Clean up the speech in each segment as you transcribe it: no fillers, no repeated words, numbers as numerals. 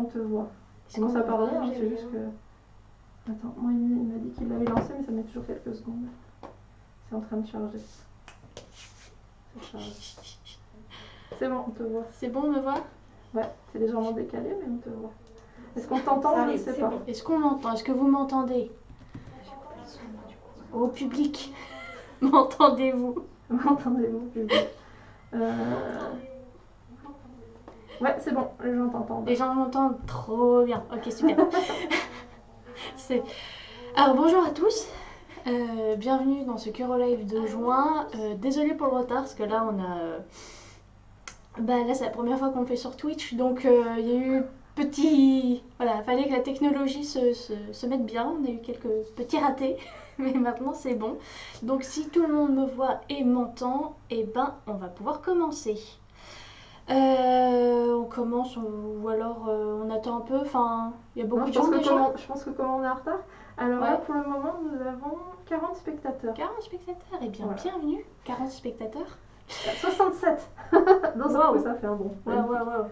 On te voit. Est-ce Comment qu'on ça me parle voit? hein, c'est juste que... Attends, moi il m'a dit qu'il l'avait lancé, mais ça met toujours quelques secondes. C'est en train de charger. Ça charge. C'est bon, on te voit. C'est bon, on me voit? Ouais, c'est légèrement décalé, mais on te voit. Est-ce qu'on t'entend? Je ne sais pas. Est-ce qu'on m'entend? Est-ce que vous m'entendez? Au public, m'entendez-vous? M'entendez-vous, public? Ouais, c'est bon, les gens t'entendent. Les gens m'entendent trop bien. Ok, super. Alors bonjour à tous. Bienvenue dans ce Curo Live de juin. Désolée pour le retard parce que là on a... là c'est la première fois qu'on le fait sur Twitch, donc il y a eu petit... Voilà, fallait que la technologie se mette bien. On a eu quelques petits ratés, mais maintenant c'est bon. Donc si tout le monde me voit et m'entend, eh ben on va pouvoir commencer. On commence ou alors on attend un peu. Enfin, il y a beaucoup de gens déjà. Je pense que comme on est en retard, alors là pour le moment nous avons 40 spectateurs. 40 spectateurs, et bien Voilà. bienvenue. 40 spectateurs. 67. Dans ce coup ça fait un bon. Ouais,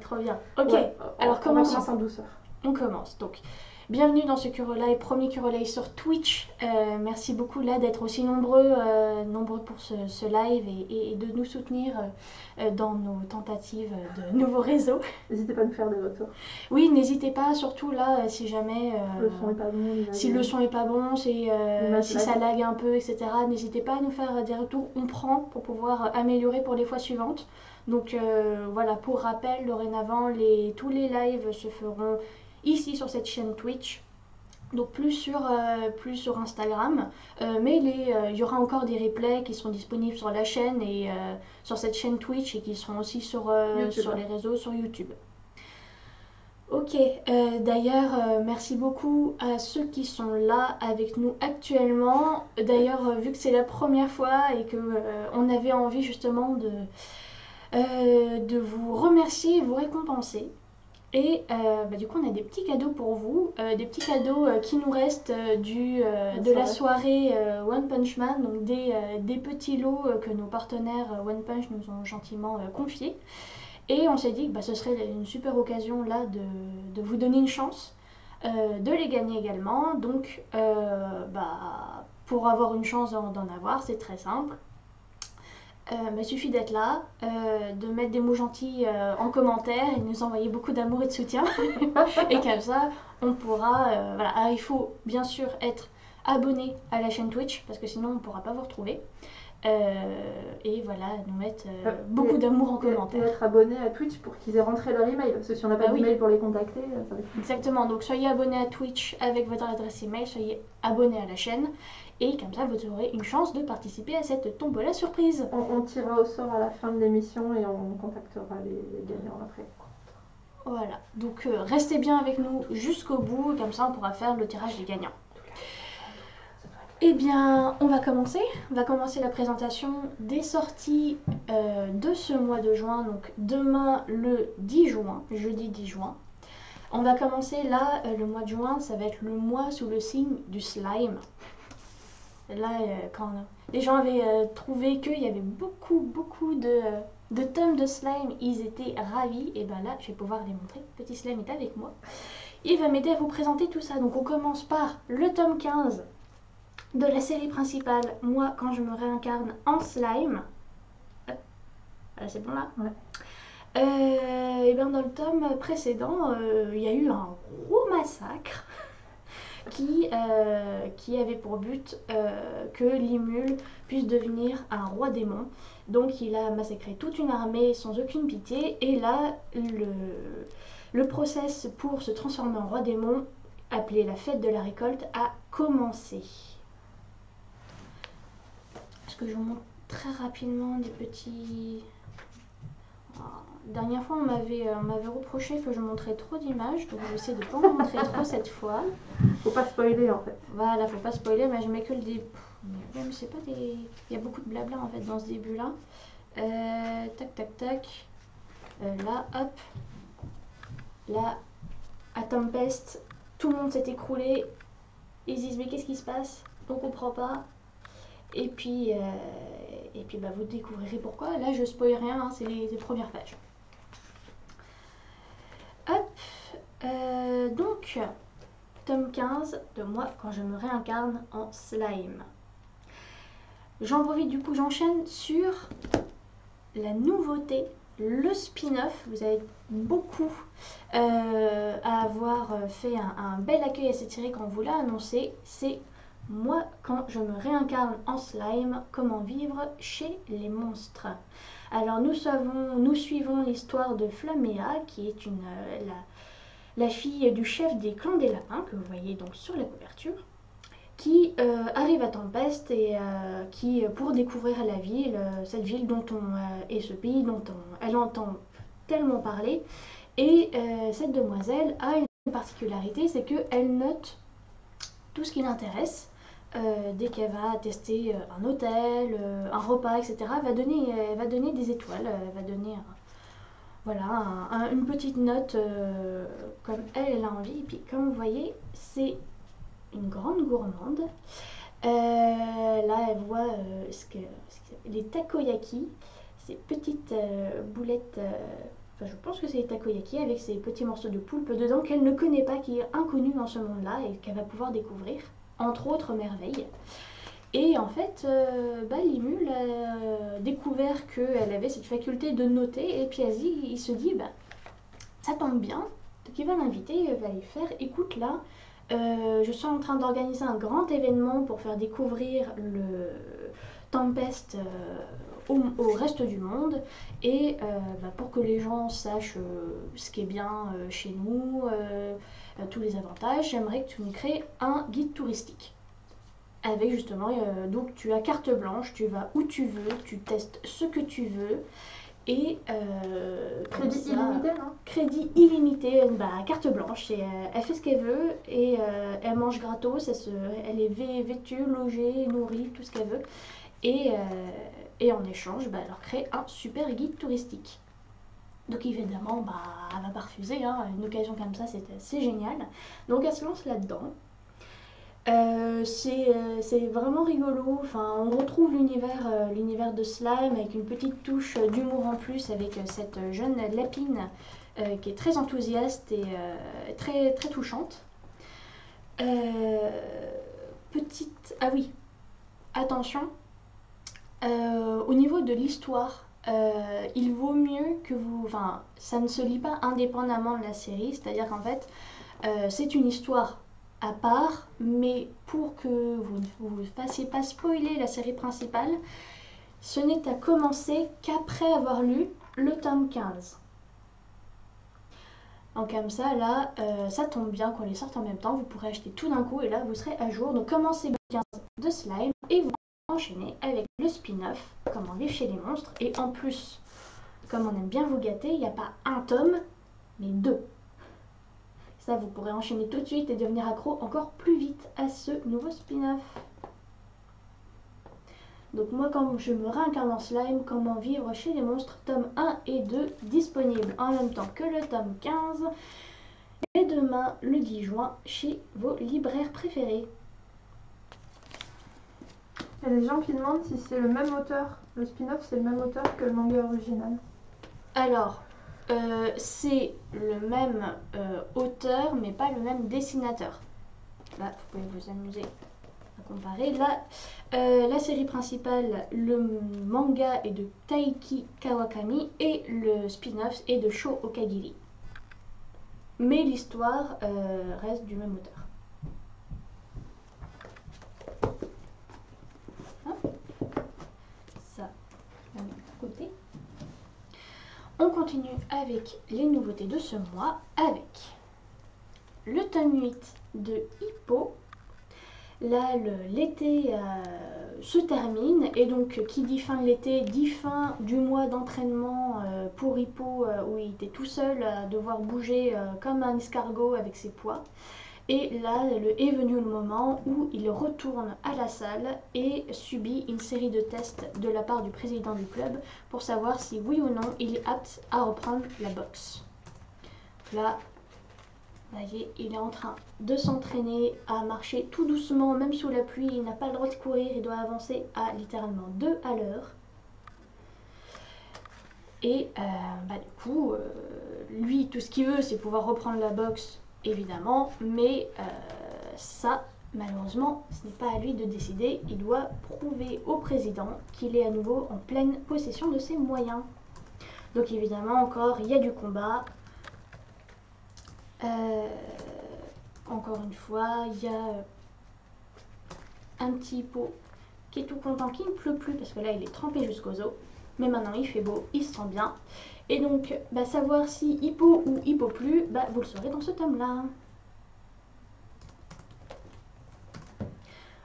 trop bien. Ok, Ouais, alors on commençons. commence en douceur. On commence donc. Bienvenue dans ce Curo Live, premier Curo Live sur Twitch. Merci beaucoup là d'être aussi nombreux pour ce live et de nous soutenir dans nos tentatives de nouveaux réseaux. N'hésitez pas à nous faire des retours. Oui, n'hésitez pas, surtout là, si jamais... le son est pas bon. Si le son est pas bon, si ça lag un peu, etc. N'hésitez pas à nous faire des retours. On prend pour pouvoir améliorer pour les fois suivantes. Donc voilà, pour rappel, dorénavant, tous les lives se feront ici sur cette chaîne Twitch. Donc plus sur Instagram, mais il y aura encore des replays qui sont disponibles sur la chaîne et sur cette chaîne Twitch et qui seront aussi sur les réseaux, sur YouTube. Ok, d'ailleurs, merci beaucoup à ceux qui sont là avec nous actuellement. D'ailleurs, vu que c'est la première fois et que on avait envie justement de vous remercier et vous récompenser. Et du coup, on a des petits cadeaux pour vous, des petits cadeaux qui nous restent de la soirée One Punch Man, donc des petits lots que nos partenaires One Punch nous ont gentiment confiés. Et on s'est dit que ce serait une super occasion là de vous donner une chance de les gagner également. Donc, pour avoir une chance d'en avoir, c'est très simple. Il suffit d'être là, de mettre des mots gentils en commentaire et de nous envoyer beaucoup d'amour et de soutien. Et comme ça, on pourra... Alors, il faut bien sûr être abonné à la chaîne Twitch, parce que sinon on ne pourra pas vous retrouver. Et voilà, nous mettre beaucoup d'amour en commentaire. Et être abonné à Twitch pour qu'ils aient rentré leur email, parce que si on n'a pas d'email pour les contacter, ça va être... Exactement, donc soyez abonné à Twitch avec votre adresse email, soyez abonné à la chaîne, et comme ça vous aurez une chance de participer à cette tombola surprise. On tirera au sort à la fin de l'émission et on contactera les gagnants après. Voilà, donc restez bien avec nous jusqu'au bout, comme ça on pourra faire le tirage des gagnants. Eh bien, on va commencer la présentation des sorties de ce mois de juin, donc demain le 10 juin, jeudi 10 juin. On va commencer là, le mois de juin, ça va être le mois sous le signe du slime. Là, quand les gens avaient trouvé qu'il y avait beaucoup de tomes de slime, ils étaient ravis. Et bien là, je vais pouvoir les montrer. Petit slime est avec moi. Il va m'aider à vous présenter tout ça. Donc on commence par le tome 15 de la série principale, moi quand je me réincarne en slime. Voilà, c'est bon là. Ouais. Et bien dans le tome précédent, il y a eu un gros massacre qui avait pour but que Limul puisse devenir un roi démon. Donc il a massacré toute une armée sans aucune pitié. Et là, le process pour se transformer en roi démon, appelé la fête de la récolte, a commencé. Est-ce que je vous montre très rapidement des petits... Dernière fois, on m'avait reproché que je montrais trop d'images, donc je vais essayer de ne pas en montrer trop cette fois. Faut pas spoiler en fait. Voilà, faut pas spoiler, mais je mets que le début. Même c'est pas des... Il y a beaucoup de blabla en fait dans ce début-là. Tac. Là, hop. Là, à Tempest, tout le monde s'est écroulé. Ils se disent mais qu'est-ce qui se passe? On comprend pas. Et puis vous découvrirez pourquoi. Là, je spoil rien, hein, c'est les premières pages. Hop. donc tome 15 de Moi quand je me réincarne en slime. J'en profite du coup, j'enchaîne sur la nouveauté, le spin-off. Vous avez beaucoup à avoir fait un bel accueil à cette série quand on vous l'a annoncé. C'est Moi quand je me réincarne en slime, comment vivre chez les monstres. Alors nous suivons l'histoire de Flaméa, qui est la fille du chef des clans des lapins, que vous voyez donc sur la couverture, qui arrive à Tempest et qui, pour découvrir la ville, cette ville dont et ce pays dont elle entend tellement parler. Et cette demoiselle a une particularité, c'est qu'elle note tout ce qui l'intéresse. Dès qu'elle va tester un hôtel, un repas, etc., elle va donner des étoiles, elle va donner une petite note comme elle a envie. Et puis comme vous voyez, c'est une grande gourmande. Là, elle voit les takoyaki, ces petites boulettes, je pense que c'est les takoyaki avec ces petits morceaux de poulpe dedans qu'elle ne connaît pas, qui est inconnu dans ce monde-là et qu'elle va pouvoir découvrir, entre autres merveilles. Et en fait, Limule a découvert qu'elle avait cette faculté de noter, et puis il se dit, ça tombe bien, donc il va l'inviter, il va lui faire, écoute là, je suis en train d'organiser un grand événement pour faire découvrir le Tempest au reste du monde, et pour que les gens sachent ce qui est bien chez nous, tous les avantages, j'aimerais que tu me crées un guide touristique. Avec justement, donc tu as carte blanche, tu vas où tu veux, tu testes ce que tu veux. Et crédit illimité, non? Crédit illimité, carte blanche. Et, elle fait ce qu'elle veut et elle mange gratos, elle est vêtue, logée, nourrie, tout ce qu'elle veut. Et en échange, elle leur crée un super guide touristique. Donc évidemment, elle va pas refuser, hein, une occasion comme ça, c'est génial. Donc elle se lance là-dedans. C'est vraiment rigolo. Enfin, on retrouve l'univers de Slime avec une petite touche d'humour en plus, avec cette jeune lapine qui est très enthousiaste et très, très touchante. Ah oui, attention, au niveau de l'histoire, il vaut mieux que vous... Enfin, ça ne se lit pas indépendamment de la série, c'est-à-dire qu'en fait, c'est une histoire à part, mais pour que vous ne vous fassiez pas spoiler la série principale, ce n'est à commencer qu'après avoir lu le tome 15. Donc comme ça, là, ça tombe bien qu'on les sorte en même temps, vous pourrez acheter tout d'un coup et là, vous serez à jour. Donc commencez le 15 de Slime et vous enchaînez avec le spin-off, Comment vivre chez les monstres. Et en plus, comme on aime bien vous gâter, il n'y a pas un tome, mais 2. Ça, vous pourrez enchaîner tout de suite et devenir accro encore plus vite à ce nouveau spin-off. Donc moi, quand je me réincarne en slime, comment vivre chez les monstres, tome 1 et 2, disponibles en même temps que le tome 15. Et demain, le 10 juin, chez vos libraires préférés. Il y a des gens qui demandent si c'est le même auteur. Le spin-off, c'est le même auteur que le manga original. Alors... c'est le même auteur, mais pas le même dessinateur. Là, vous pouvez vous amuser à comparer. Là, la série principale, le manga est de Taiki Kawakami et le spin-off est de Sho Okagiri. Mais l'histoire reste du même auteur. Ça, je vais mettre de côté. On continue avec les nouveautés de ce mois avec le tome 8 de Hippo. Là, l'été se termine et donc qui dit fin de l'été dit fin du mois d'entraînement pour Hippo où il était tout seul à devoir bouger comme un escargot avec ses poids. Et là, est venu le moment où il retourne à la salle et subit une série de tests de la part du président du club pour savoir si oui ou non il est apte à reprendre la boxe. Là, vous voyez, il est en train de s'entraîner à marcher tout doucement, même sous la pluie. Il n'a pas le droit de courir, il doit avancer à littéralement 2 à l'heure. Et du coup, lui, tout ce qu'il veut, c'est pouvoir reprendre la boxe évidemment, mais ça, malheureusement, ce n'est pas à lui de décider. Il doit prouver au président qu'il est à nouveau en pleine possession de ses moyens. Donc évidemment, encore, il y a du combat. Encore une fois, il y a un petit Hippo qui est tout content qu'il ne pleut plus parce que là il est trempé jusqu'aux os. Mais maintenant il fait beau, il se sent bien. Et donc, savoir si Hippo ou Hippo plus, vous le saurez dans ce tome-là.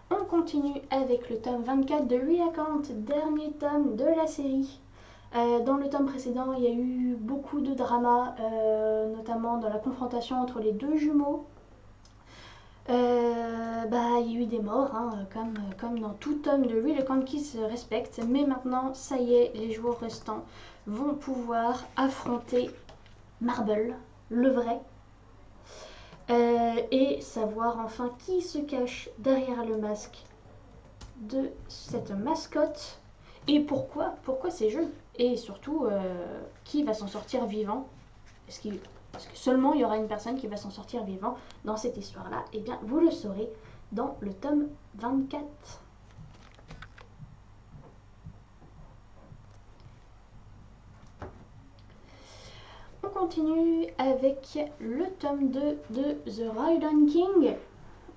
On continue avec le tome 24 de Reaccount, dernier tome de la série. Dans le tome précédent, il y a eu beaucoup de drama, notamment dans la confrontation entre les deux jumeaux. Il y a eu des morts, hein, comme dans tout tome de Reaccount qui se respecte. Mais maintenant, ça y est, les joueurs restants vont pouvoir affronter Marble, le vrai, et savoir enfin qui se cache derrière le masque de cette mascotte et pourquoi ces jeux, et surtout qui va s'en sortir vivant. Est-ce que seulement il y aura une personne qui va s'en sortir vivant dans cette histoire-là? Eh bien, vous le saurez dans le tome 24. On continue avec le tome 2 de The Raiden King.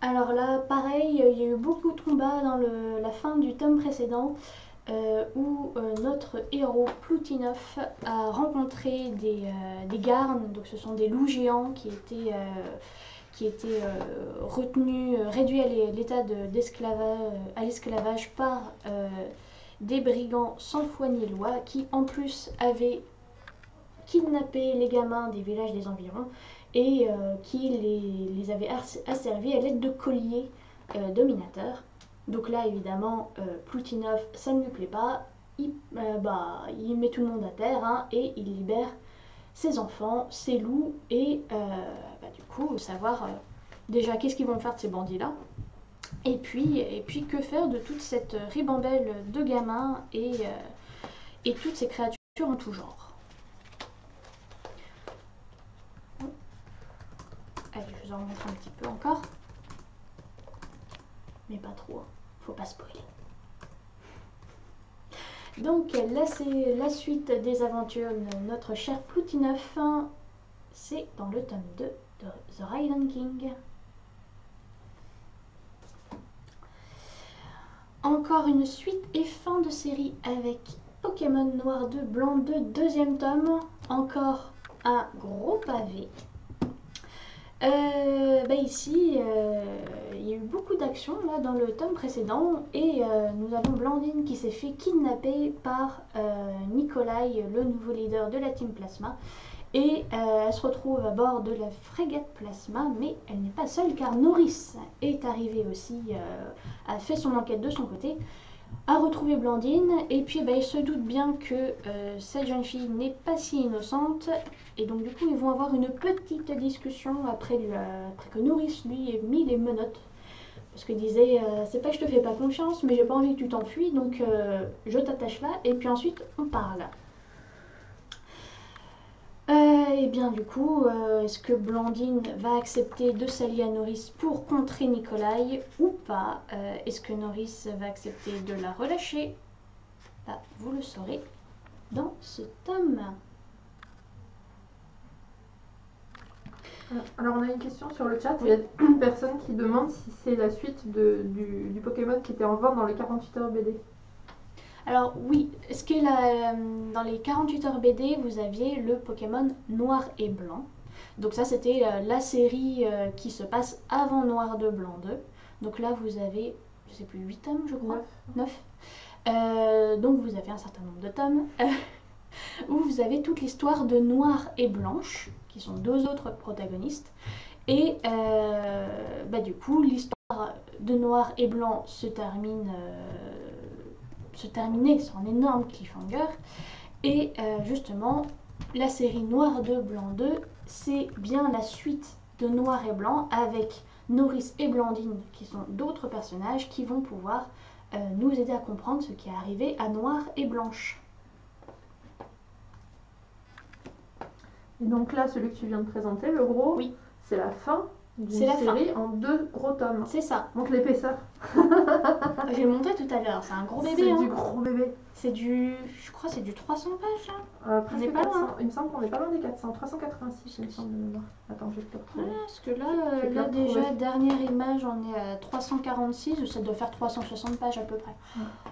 Alors là, pareil, il y a eu beaucoup de combats dans la fin du tome précédent où notre héros Ploutinov a rencontré des garnes. Donc ce sont des loups géants qui étaient retenus, réduits à l'état à l'esclavage par des brigands sans foi ni loi qui en plus avaient kidnappé les gamins des villages des environs et qui les avaient asservis à l'aide de colliers dominateurs. Donc là, évidemment, Ploutinov, ça ne lui plaît pas. Il met tout le monde à terre, hein, et il libère ses enfants, ses loups, et du coup, savoir déjà qu'est-ce qu'ils vont faire de ces bandits-là. Et puis que faire de toute cette ribambelle de gamins et toutes ces créatures en tout genre. Allez, je vous en montre un petit peu encore. Mais pas trop, faut pas spoiler. Donc là, c'est la suite des aventures de notre cher Ploutinov. C'est dans le tome 2 de The Raiden King. Encore une suite et fin de série avec Pokémon Noir 2 Blanc 2, deuxième tome. Encore un gros pavé. Ici, il y a eu beaucoup d'actions là dans le tome précédent et nous avons Blandine qui s'est fait kidnapper par Nikolai, le nouveau leader de la Team Plasma, et elle se retrouve à bord de la frégate Plasma, mais elle n'est pas seule car Noris est arrivé aussi, a fait son enquête de son côté, a retrouvé Blandine, et puis il se doute bien que cette jeune fille n'est pas si innocente, et donc du coup ils vont avoir une petite discussion après que Noris lui ait mis les menottes, parce qu'il disait c'est pas que je te fais pas confiance, mais j'ai pas envie que tu t'enfuis, donc je t'attache là, et puis ensuite on parle. Et bien du coup, est-ce que Blandine va accepter de s'allier à Noris pour contrer Nikolai ou pas? Est-ce que Noris va accepter de la relâcher? Vous le saurez dans ce tome. Alors on a une question sur le chat, il y a une personne qui demande si c'est la suite du Pokémon qui était en vente dans les 48 heures BD. Alors oui, est-ce que dans les 48 heures BD, vous aviez le Pokémon Noir et Blanc. Donc ça, c'était la série qui se passe avant Noir 2, Blanc 2. Donc là, vous avez, je sais plus, 8 tomes, je crois. 9. Donc vous avez un certain nombre de tomes où vous avez toute l'histoire de Noir et Blanche, qui sont deux autres protagonistes. Et du coup, l'histoire de Noir et Blanc se terminait sur un énorme cliffhanger, et justement la série Noir 2 Blanc 2 c'est bien la suite de Noir et Blanc avec Noris et Blandine qui sont d'autres personnages qui vont pouvoir nous aider à comprendre ce qui est arrivé à Noir et Blanche. Et donc là, celui que tu viens de présenter, le gros, oui. c'est la fin d'une C'est la série en 2 gros tomes. C'est ça. Montre l'épaisseur. Je l'ai montré tout à l'heure, c'est un gros bébé. C'est hein. du gros bébé. C'est du... Je crois c'est du 300 pages là. Presque On est pas 400. loin. Il me semble qu'on n'est pas loin des 400. 386, il me semble de mémoire. Attends, je vais te le retrouver. Ouais, parce que Je vais te là le déjà, retrouver. dernière image, on est à 346, ça doit faire 360 pages à peu près.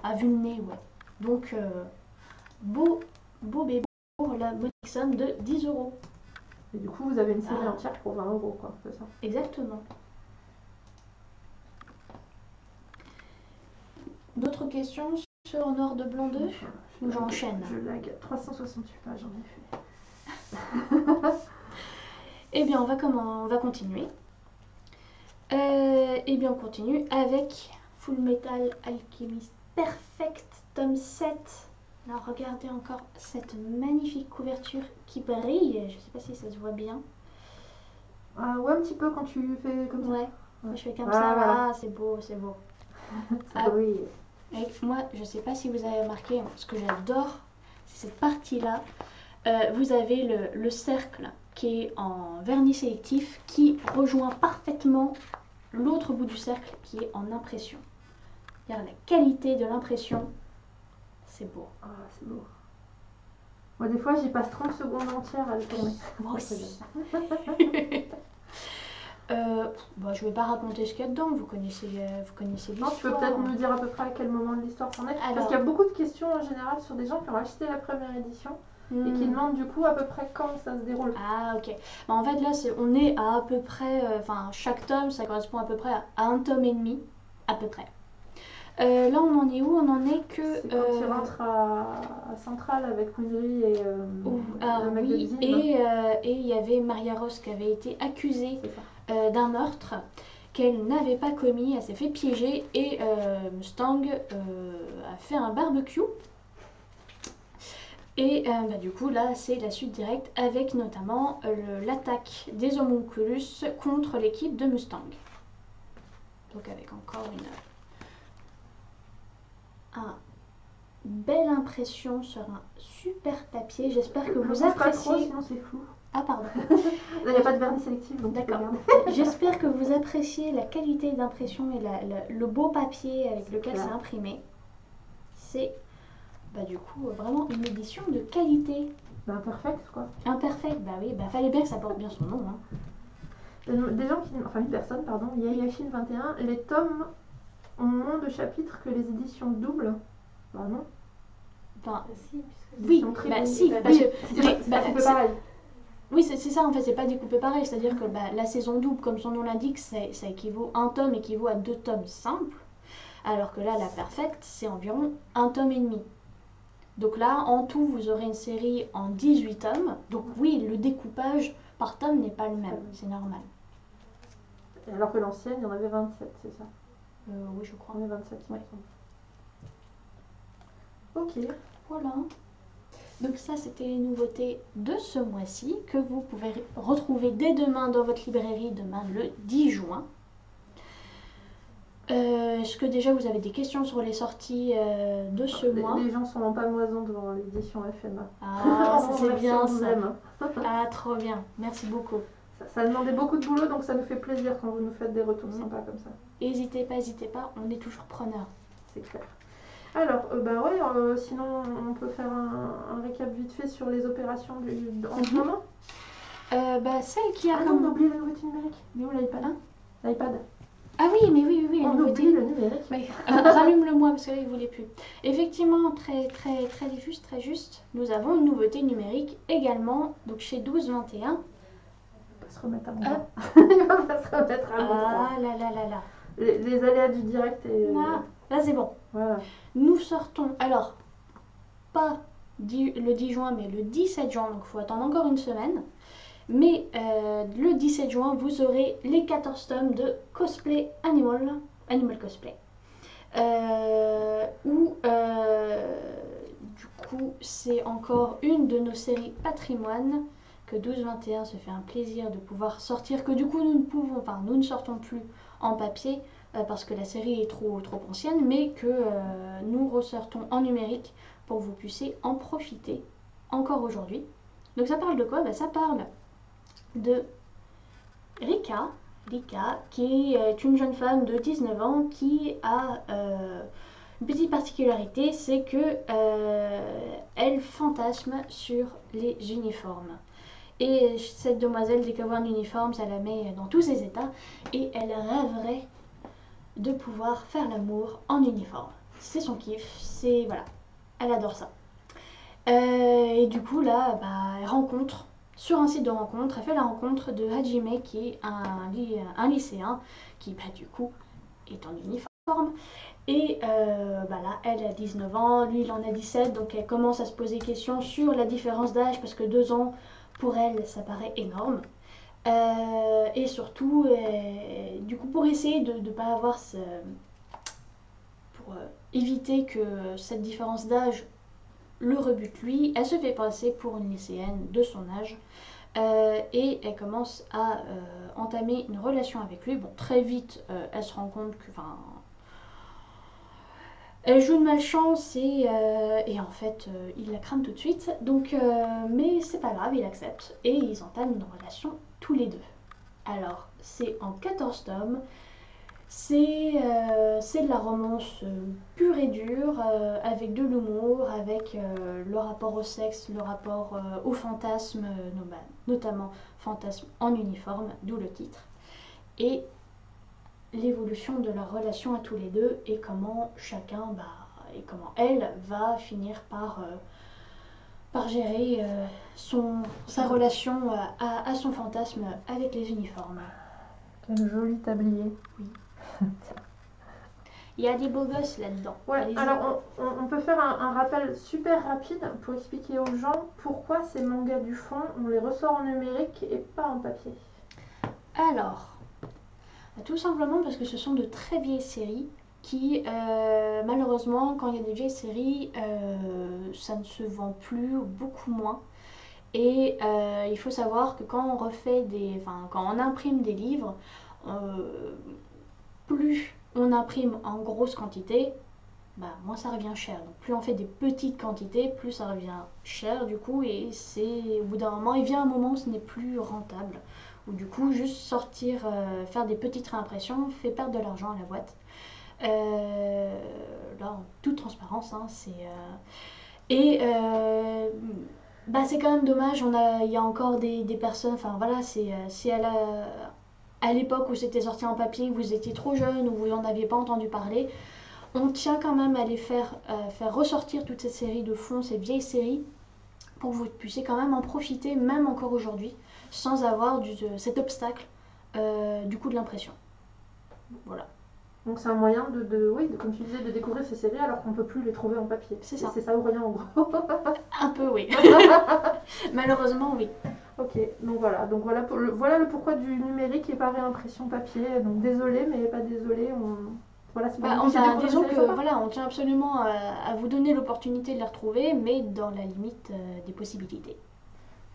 À vue de nez, ouais. Donc, beau bébé pour la modique somme de 10 euros. Et du coup, vous avez une série entière pour 20 euros, quoi. C'est ça. Exactement. D'autres questions sur Noir de Blanc 2 ou j'enchaîne? Je lag. 368 pages en effet. Eh bien, on va continuer. Eh bien, on continue avec Full Metal Alchemist Perfect, tome 7. Alors, regardez encore cette magnifique couverture qui brille. Je ne sais pas si ça se voit bien. Ouais, un petit peu quand tu fais comme ça. Ouais, quand je fais comme Ah, ça, voilà. là, c'est beau, c'est beau. Ça brille. Et moi, je ne sais pas si vous avez remarqué, ce que j'adore, c'est cette partie-là. Vous avez le cercle qui est en vernis sélectif qui rejoint parfaitement l'autre bout du cercle qui est en impression. Regarde la qualité de l'impression, c'est beau. Ah, c'est beau. Moi, des fois, j'y passe 30 secondes entières à le tourner. Moi aussi. Je vais pas raconter ce qu'il y a dedans, vous connaissez Non, l'histoire. tu peux peut-être me dire à peu près à quel moment de l'histoire c'en est. Alors- Parce qu'il y a beaucoup de questions en général sur des gens qui ont acheté la première édition et qui demandent du coup à peu près quand ça se déroule. Ah ok. Bah, en fait là on est à peu près, chaque tome ça correspond à peu près à un tome et demi, à peu près. Là on en est où? On en est que... C'est quand il rentre à Central avec Winry et le mec de oui, l'usine. et il y avait Maria Ross qui avait été accusée C'est ça. d'un meurtre qu'elle n'avait pas commis, elle s'est fait piéger et Mustang a fait un barbecue. Et du coup là c'est la suite directe avec notamment l'attaque des homunculus contre l'équipe de Mustang. Donc avec encore une belle impression sur un super papier. J'espère que vous Pas trop, appréciez. sinon c'est flou. Ah pardon. Là, il n'y a pas de vernis sélectif, donc D'accord. tu peux regarder. J'espère que vous appréciez la qualité d'impression et le beau papier avec lequel clair. c'est imprimé. C'est du coup vraiment une édition de qualité. Imperfect, quoi. Imperfect, bah oui, fallait bien que ça porte bien son nom. Hein. Des gens qui... Enfin, une personne, pardon, Yayashin 21, les tomes ont moins de chapitres que les éditions doubles. Bah non. Enfin, Si, puisque oui, Édition triple. si, Oui, parce que... c'est pas coupé pareil. Oui, c'est ça en fait, c'est pas découpé pareil, c'est-à-dire que la saison double, comme son nom l'indique, ça équivaut, un tome équivaut à 2 tomes simples, alors que là, la Perfect, c'est environ 1 tome et demi. Donc là, en tout, vous aurez une série en 18 tomes, donc oui, le découpage par tome n'est pas le même, c'est normal. Alors que l'ancienne, il y en avait 27, c'est ça? Oui, je crois. On est 27, il me Ouais. semble. Ok. Voilà. Donc ça, c'était les nouveautés de ce mois-ci que vous pouvez retrouver dès demain dans votre librairie, demain le 10 juin. Est-ce que déjà vous avez des questions sur les sorties de ce mois? Les gens sont en pamoison devant l'édition FMA. Ah, ça c'est Merci, bien on vous ça. aime. Ah, trop bien. Merci beaucoup. Ça a demandé beaucoup de boulot, donc ça nous fait plaisir quand vous nous faites des retours sympas comme ça. N'hésitez pas, on est toujours preneurs. C'est clair. Alors, sinon on peut faire un récap vite fait sur les opérations en ce moment. Celle qui a... Ah non, on a oublié la nouveauté numérique. Mais où l'iPad? L'iPad. Ah oui, mais oui, la On nouveauté. oublie le numérique. Oui. Rallume-le moi parce que là il voulait plus. Effectivement, très juste, très juste. Nous avons une nouveauté numérique également, donc chez 1221. Il va se remettre à bon droit. Il va pas se remettre à bon droit. Ah là. Les aléas du direct et... Là c'est bon. Voilà. Nous sortons, alors, pas le 10 juin, mais le 17 juin, donc il faut attendre encore une semaine. Mais le 17 juin, vous aurez les 14 tomes de Cosplay Animal Cosplay. Du coup, c'est encore une de nos séries patrimoine que 1221 se fait un plaisir de pouvoir sortir, que du coup nous ne sortons plus en papier parce que la série est trop ancienne, mais que nous ressortons en numérique pour que vous puissiez en profiter encore aujourd'hui. Donc ça parle de quoi? Ça parle de Lika, qui est une jeune femme de 19 ans qui a une petite particularité, c'est que elle fantasme sur les uniformes. Et cette demoiselle, dès qu'elle voit un uniforme, ça la met dans tous ses états et elle rêverait de pouvoir faire l'amour en uniforme. C'est son kiff, c'est voilà, elle adore ça. Et du coup là, elle rencontre sur un site de rencontre, elle fait la rencontre de Hajime qui est un lycéen qui du coup est en uniforme. Et là, elle a 19 ans, lui il en a 17, donc elle commence à se poser des questions sur la différence d'âge parce que 2 ans pour elle ça paraît énorme. Et surtout, du coup, pour essayer de ne pas avoir pour éviter que cette différence d'âge le rebute lui, elle se fait passer pour une lycéenne de son âge et elle commence à entamer une relation avec lui. Bon, très vite, elle se rend compte que, elle joue de malchance et en fait, il la crame tout de suite. Donc, mais c'est pas grave, il accepte et ils entament une relation tous les deux. Alors, c'est en 14 tomes. C'est de la romance pure et dure, avec de l'humour, avec le rapport au sexe, le rapport au fantasme, notamment fantasme en uniforme, d'où le titre. Et l'évolution de leur relation à tous les deux et comment chacun, et comment elle va finir par gérer sa relation à son fantasme avec les uniformes. Quel joli tablier. Oui. Il y a des beaux gosses là-dedans. Ouais, alors on peut faire un rappel super rapide pour expliquer aux gens pourquoi ces mangas du fond, on les ressort en numérique et pas en papier. Alors, tout simplement parce que ce sont de très vieilles séries qui, malheureusement, quand il y a des vieilles séries, ça ne se vend plus, beaucoup moins. Et il faut savoir que quand on imprime des livres, plus on imprime en grosse quantité, moins ça revient cher. Donc plus on fait des petites quantités, plus ça revient cher du coup. Et c'est au bout d'un moment, il vient un moment où ce n'est plus rentable. Ou du coup, juste sortir, faire des petites réimpressions fait perdre de l'argent à la boîte. Là, en toute transparence, et c'est quand même dommage. Il y a encore des personnes. Enfin voilà, c'est à l'époque où c'était sorti en papier, vous étiez trop jeune ou vous n'en aviez pas entendu parler. On tient quand même à les faire ressortir toutes ces séries de fond, ces vieilles séries, pour que vous puissiez quand même en profiter, même encore aujourd'hui, sans avoir cet obstacle du coût de l'impression. Voilà. Donc c'est un moyen comme tu disais, de découvrir ces séries alors qu'on ne peut plus les trouver en papier. C'est ça. C'est ça ou rien en gros. Un peu oui. Malheureusement oui. Ok, donc voilà le pourquoi du numérique et pas réimpression papier. Donc désolé mais pas désolé. Disons que on tient absolument à vous donner l'opportunité de les retrouver, mais dans la limite des possibilités.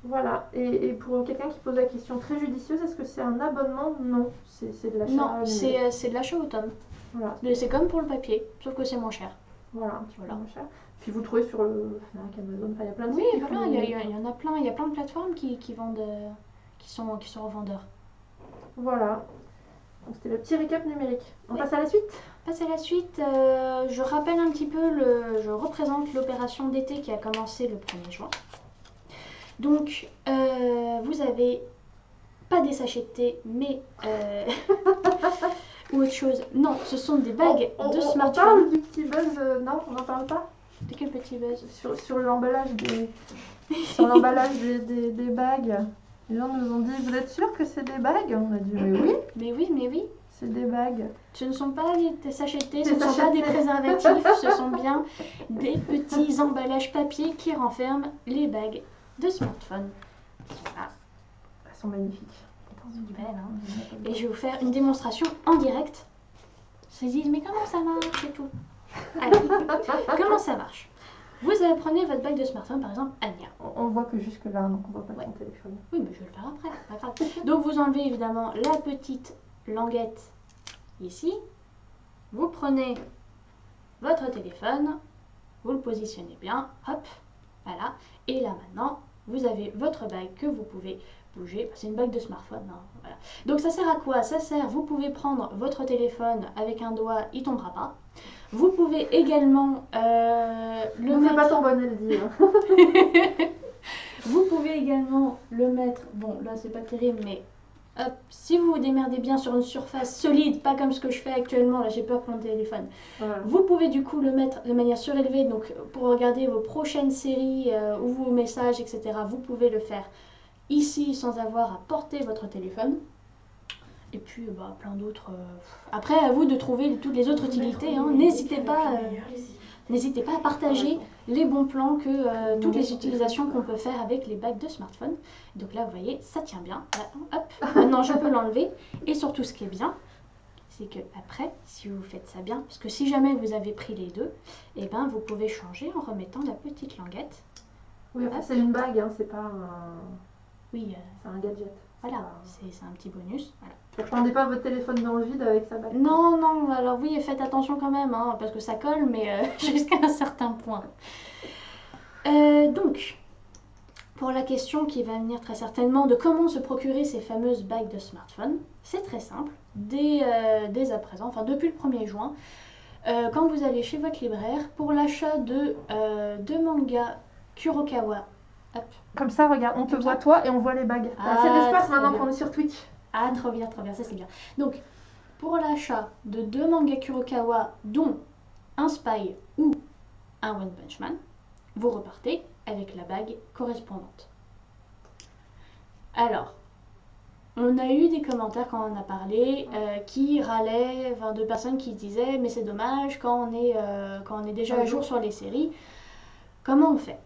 Voilà, et pour quelqu'un qui pose la question très judicieuse, est-ce que c'est un abonnement? Non, c'est de l'achat. Non, c'est de l'achat au tome. Voilà. C'est comme pour le papier, sauf que c'est moins cher. Voilà, un petit peu moins cher. Puis vous le trouvez sur le Fnac, Amazon, il y a plein de sites. Oui, voilà, il y en a plein, il y a plein de plateformes qui vendent, qui sont revendeurs. Voilà. Donc c'était le petit récap numérique. On passe à la suite. Je rappelle un petit peu, je représente l'opération d'été qui a commencé le 1er juin. Donc, vous avez pas des sachets de thé, mais ou autre chose. Non, ce sont des bagues de smartphone. On parle du petit buzz, non, on n'en parle pas. De quel petit buzz? Sur l'emballage sur l'emballage des bagues. Les gens nous ont dit, vous êtes sûr que c'est des bagues? On a dit, mais oui. C'est des bagues. Ce ne sont pas des sachets de thé, ce ne sont pas des préservatifs, ce sont bien des petits emballages papier qui renferment les bagues de smartphone. Voilà. Elles sont magnifiques. Belles, hein. Et je vais vous faire une démonstration en direct. Ils se disent, mais comment ça marche et tout. Allez, comment ça marche? Vous prenez votre bague de smartphone, par exemple, Anya. On voit que jusque là, donc on voit pas ton téléphone. Oui, mais je vais le faire après, pas grave. Donc vous enlevez évidemment la petite languette ici. Vous prenez votre téléphone, vous le positionnez bien, hop, voilà. Et là maintenant, vous avez votre bague que vous pouvez bouger. C'est une bague de smartphone. Hein, voilà. Donc ça sert à quoi? Ça sert, vous pouvez prendre votre téléphone avec un doigt, il tombera pas. Vous pouvez également le Ne mettre... fais pas ton bonnet, le dit. Hein. Vous pouvez également le mettre... Bon, là, c'est pas terrible, mais... Hop, si vous vous démerdez bien sur une surface solide, pas comme ce que je fais actuellement, là j'ai peur pour mon téléphone. Voilà. Vous pouvez du coup le mettre de manière surélevée, donc pour regarder vos prochaines séries ou vos messages, etc. Vous pouvez le faire ici sans avoir à porter votre téléphone. Et puis plein d'autres. Après, à vous de trouver toutes les autres utilités. Hein. N'hésitez pas à partager les bons plans que toutes les utilisations qu'on peut faire avec les bagues de smartphone. Donc là, vous voyez, ça tient bien. Hop, maintenant je peux l'enlever. Et surtout, ce qui est bien, c'est que après, si vous faites ça bien, parce que si jamais vous avez pris les deux, et ben vous pouvez changer en remettant la petite languette. Oui, enfin, c'est une bague, hein, c'est pas un. Oui, c'est un gadget. Voilà, c'est un petit bonus. Voilà. Ne prendez pas votre téléphone dans le vide avec sa bague. Non, non, alors oui, faites attention quand même, hein, parce que ça colle, mais jusqu'à un certain point. Donc, pour la question qui va venir très certainement de comment se procurer ces fameuses bagues de smartphone, c'est très simple. Dès à présent, enfin depuis le 1er juin, quand vous allez chez votre libraire, pour l'achat de manga Kurokawa, hop. Comme ça, regarde, on te voit toi et on voit les bagues. Ah, c'est l'espace maintenant qu'on est sur Twitch. Ah, trop bien, ça c'est bien. Donc, pour l'achat de 2 mangas Kurokawa, dont un Spy ou un One Punch Man, vous repartez avec la bague correspondante. Alors, on a eu des commentaires quand on en a parlé qui râlaient, enfin, de personnes qui disaient mais c'est dommage quand on est déjà à jour sur les séries, comment on fait?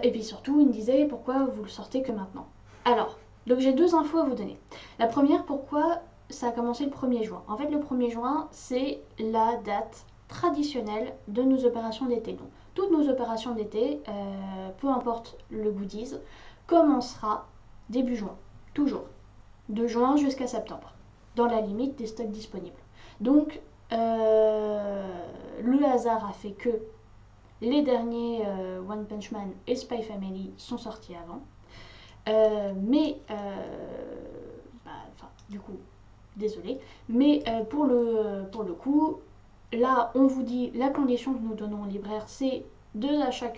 Et puis surtout, ils me disaient pourquoi vous le sortez que maintenant. Alors, donc j'ai 2 infos à vous donner. La première, pourquoi ça a commencé le 1er juin. En fait, le 1er juin, c'est la date traditionnelle de nos opérations d'été. Donc, toutes nos opérations d'été, peu importe le goodies, commencera début juin, toujours, de juin jusqu'à septembre, dans la limite des stocks disponibles. Donc, le hasard a fait que les derniers One Punch Man et Spy Family sont sortis avant. Du coup, désolé. Mais pour le coup, là, on vous dit, la condition que nous donnons au libraire, c'est 2 achats,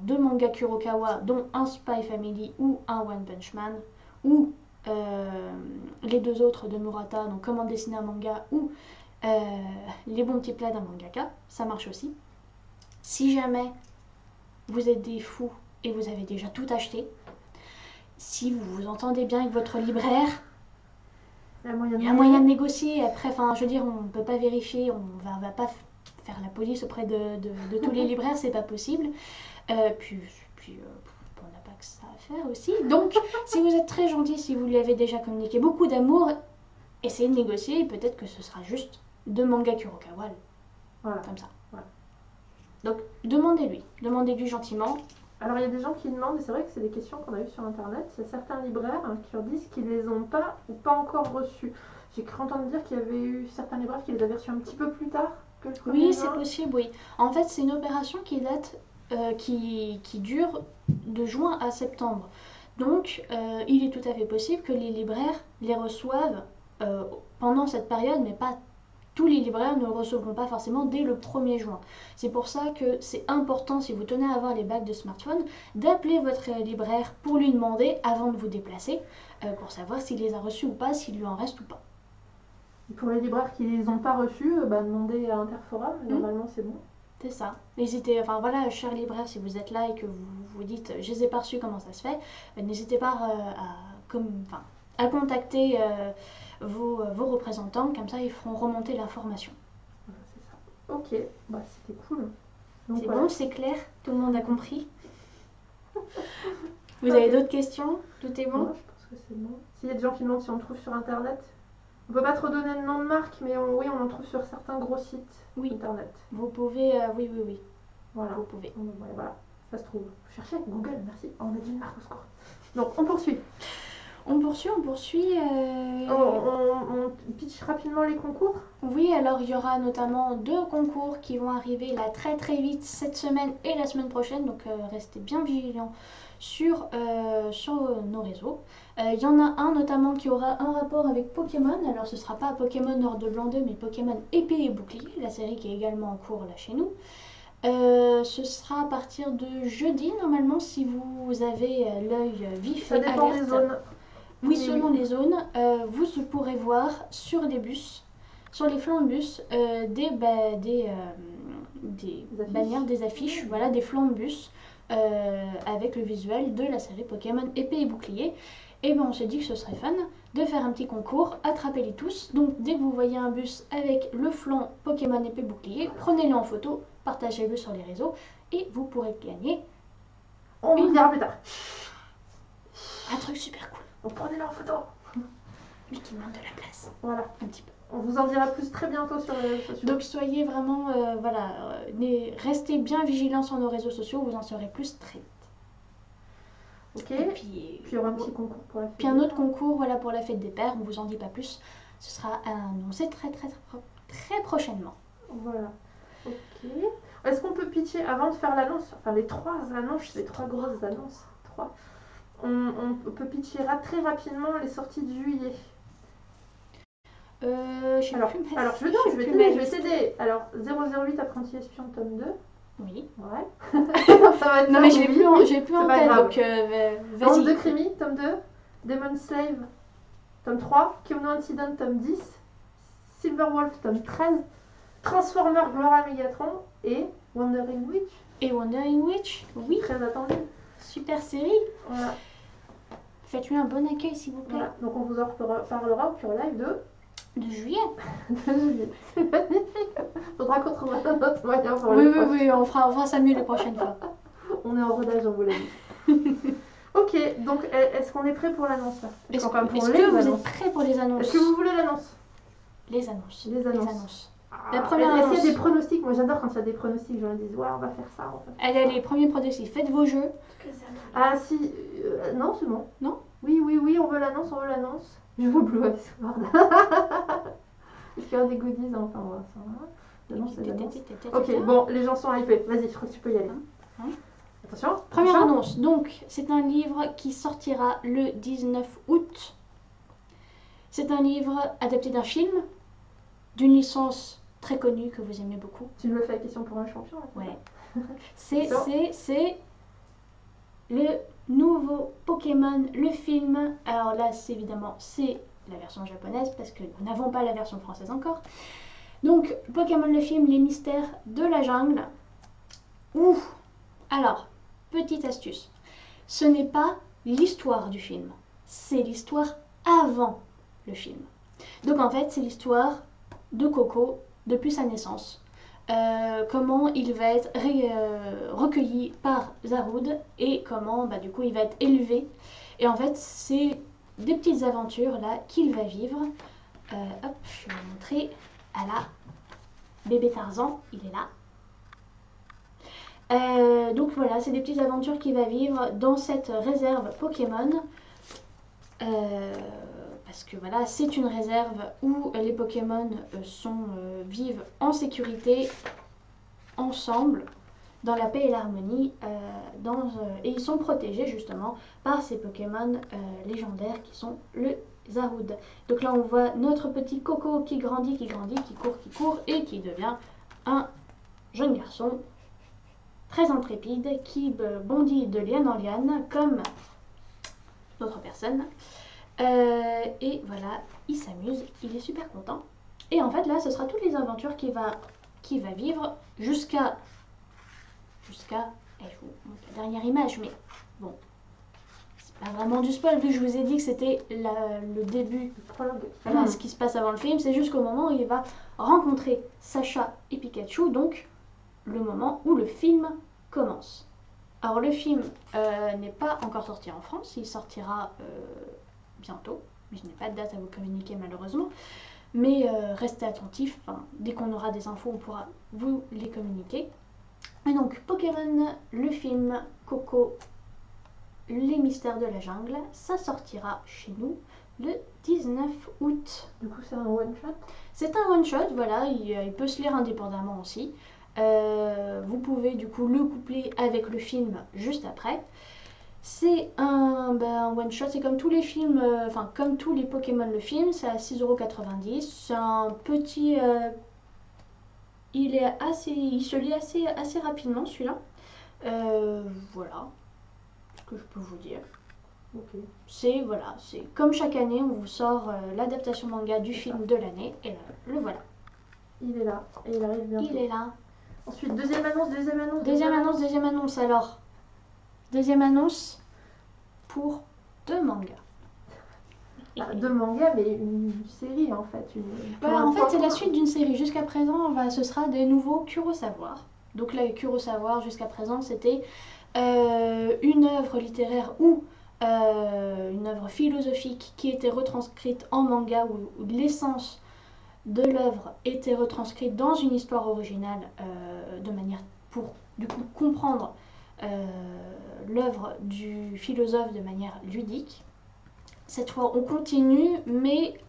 2 mangas Kurokawa, dont un Spy Family ou un One Punch Man, ou les 2 autres de Murata, donc comment dessiner un manga, ou les bons petits plats d'un mangaka, ça marche aussi. Si jamais vous êtes des fous et vous avez déjà tout acheté, si vous vous entendez bien avec votre libraire, il y a moyen de négocier. Après, enfin, je veux dire, on ne peut pas vérifier, on va pas faire la police auprès de tous les libraires, c'est pas possible. Puis on n'a pas que ça à faire aussi. Donc, si vous êtes très gentil, si vous lui avez déjà communiqué beaucoup d'amour, essayez de négocier et peut-être que ce sera juste 2 mangas Kurokawa. Voilà. Comme ça. Voilà. Donc, demandez-lui gentiment. Alors, il y a des gens qui demandent, et c'est vrai que c'est des questions qu'on a eues sur Internet, il y a certains libraires qui leur disent qu'ils les ont pas ou pas encore reçus. J'ai cru entendre dire qu'il y avait eu certains libraires qui les avaient reçus un petit peu plus tard que le 1er juin. Oui, c'est possible, oui. En fait, c'est une opération qui date, qui dure de juin à septembre. Donc, il est tout à fait possible que les libraires les reçoivent pendant cette période, mais pas tous les libraires ne le recevront pas forcément dès le 1er juin. C'est pour ça que c'est important, si vous tenez à avoir les bagues de smartphone, d'appeler votre libraire pour lui demander, avant de vous déplacer, pour savoir s'il les a reçus ou pas, s'il lui en reste ou pas. Et pour les libraires qui ne les ont pas reçus, demandez à Interforum, normalement c'est bon. C'est ça. N'hésitez, enfin voilà, chers libraires, si vous êtes là et que vous vous dites « je les ai pas reçus, comment ça se fait ?» N'hésitez pas à contacter vos représentants, comme ça ils feront remonter l'information. Voilà, c'est ça. Ok, c'était cool. C'est bon, c'est clair, tout le monde a compris. Vous avez d'autres questions? Tout est bon? Non, je pense que c'est bon. S'il y a des gens qui demandent si on trouve sur Internet, on peut pas trop donner le nom de marque, mais oui, on en trouve sur certains gros sites Internet. Vous pouvez, oui. Voilà. Vous pouvez. Voilà, ça se trouve. Cherchez avec Google, merci. Oh, on a dit une marque au secours. Donc, on poursuit. On poursuit. On pitch rapidement les concours. Oui, alors il y aura notamment 2 concours qui vont arriver là très très vite cette semaine et la semaine prochaine, donc restez bien vigilants sur nos réseaux. Il y en a un notamment qui aura un rapport avec Pokémon, alors ce sera pas Pokémon Noir de Blanc 2 mais Pokémon Épée et Bouclier, la série qui est également en cours là chez nous. Ce sera à partir de jeudi normalement si vous avez l'œil vif Ça et dépend alerte. des zones. Oui, selon les zones, vous pourrez voir sur les bus, sur les flancs de bus, des bannières, des affiches, voilà, des flancs de bus avec le visuel de la série Pokémon Épée et Bouclier. Et ben on s'est dit que ce serait fun de faire un petit concours, attrapez-les tous. Donc dès que vous voyez un bus avec le flanc Pokémon Épée Bouclier, prenez-le en photo, partagez-le sur les réseaux et vous pourrez gagner. On vous le dira plus tard. Un truc super cool. Donc prenez-le en photo. Lui qui demande de la place. Voilà. Un petit peu. On vous en dira plus très bientôt sur les réseaux sociaux. Donc soyez vraiment, restez bien vigilants sur nos réseaux sociaux, vous en saurez plus très vite. Ok. Et puis il y aura un petit concours pour la fête. Puis un autre concours, voilà, pour la fête des pères, on vous en dit pas plus. Ce sera annoncé très prochainement. Voilà. Ok. Est-ce qu'on peut pitcher avant de faire l'annonce, enfin les 3 annonces, les 3 grosses annonces, 3. On peut pitcher très rapidement les sorties de juillet. Alors je vais t'aider. Alors 008 Apprenti Espion tome 2. Oui. Ouais. Ça va être non mais j'ai plus en tête donc vas-y. Bande de Crimi tome 2. Demon Slave tome 3. Kimono Incident tome 10. Silverwolf tome 13. Transformer Gloria Megatron et Wandering Witch. Et Wandering Witch, oui. Très attendu. Super série. Voilà. Faites-lui un bon accueil s'il vous plaît. Voilà. Donc on vous en reparlera au Pure Live de juillet. De juillet. C'est magnifique. Faudra qu'on trouve un autre moyen pour Oui, on fera ça mieux la prochaine fois. On est en rodage, on vous l'a dit. Ok, donc est-ce qu'on est prêt pour l'annonce là? Est-ce que vous êtes prêts pour les annonces? Est-ce que vous voulez l'annonce? Les annonces. La première annonce. Est-ce qu'il y a des pronostics? Moi j'adore quand il y a des pronostics, je me dis ouais on va faire ça. Allez, les premiers pronostics, faites vos jeux. Ah si, non c'est bon. Non? Oui, on veut l'annonce. Je veux Blue Eyes Sword. Est-ce qu'il y a des goodies? Enfin on va ça. L'annonce c'est l'annonce. Ok, bon les gens sont hypés, vas-y je crois que tu peux y aller. Attention. Première annonce, donc c'est un livre qui sortira le 19 août. C'est un livre adapté d'un film, d'une licence très connue que vous aimez beaucoup. Tu me le fais la question pour un champion là. Ouais. C'est le nouveau Pokémon, le film. Alors là, c'est évidemment la version japonaise parce que nous n'avons pas la version française encore. Donc, Pokémon le film, les mystères de la jungle. Ouh. Alors, petite astuce. Ce n'est pas l'histoire du film. C'est l'histoire avant le film. Donc en fait, c'est l'histoire de Coco depuis sa naissance. Comment il va être recueilli par Zarude et comment du coup il va être élevé. Et en fait, c'est des petites aventures là qu'il va vivre. Hop, je vais vous montrer. Ah là, bébé Tarzan, il est là. Donc voilà, c'est des petites aventures qu'il va vivre dans cette réserve Pokémon. Parce que voilà, c'est une réserve où les Pokémon vivent en sécurité, ensemble, dans la paix et l'harmonie, et ils sont protégés justement par ces Pokémon légendaires qui sont le Zarude. Donc là on voit notre petit Coco qui grandit, qui court et qui devient un jeune garçon très intrépide qui bondit de liane en liane comme d'autres personnes. Et voilà, il s'amuse, il est super content. Et en fait là ce sera toutes les aventures qu'il va vivre jusqu'à je vous montre la dernière image, mais bon, c'est pas vraiment du spoil vu que je vous ai dit que c'était le début, voilà, ce qui se passe avant le film. C'est jusqu'au moment où il va rencontrer Sacha et Pikachu, donc le moment où le film commence. Alors le film n'est pas encore sorti en France, il sortira bientôt, mais je n'ai pas de date à vous communiquer malheureusement. Mais restez attentifs, dès qu'on aura des infos, on pourra vous les communiquer. Et donc Pokémon, le film, Coco, Les Mystères de la Jungle. Ça sortira chez nous le 19 août. Du coup, c'est un one-shot? C'est un one-shot, voilà, il peut se lire indépendamment aussi. Vous pouvez du coup le coupler avec le film juste après. C'est un one-shot, c'est comme tous les films, enfin comme tous les Pokémon le film, c'est à 6,90 €. C'est un petit... il se lit assez rapidement celui-là. Voilà ce que je peux vous dire. Ok. C'est comme chaque année, on vous sort l'adaptation manga du film de l'année, et là, le voilà. Il est là, et il arrive bientôt. Il est là. Ensuite, deuxième annonce. Alors. Deuxième annonce pour 2 mangas. Deux mangas, mais une série en fait. Voilà, en fait, c'est la suite d'une série. Jusqu'à présent, ce sera des nouveaux Kurosawa. Donc là, Kurosawa, jusqu'à présent, c'était une œuvre littéraire ou une œuvre philosophique qui était retranscrite en manga, où l'essence de l'œuvre était retranscrite dans une histoire originale, de manière pour du coup comprendre l'œuvre du philosophe de manière ludique. Cette fois, on continue, mais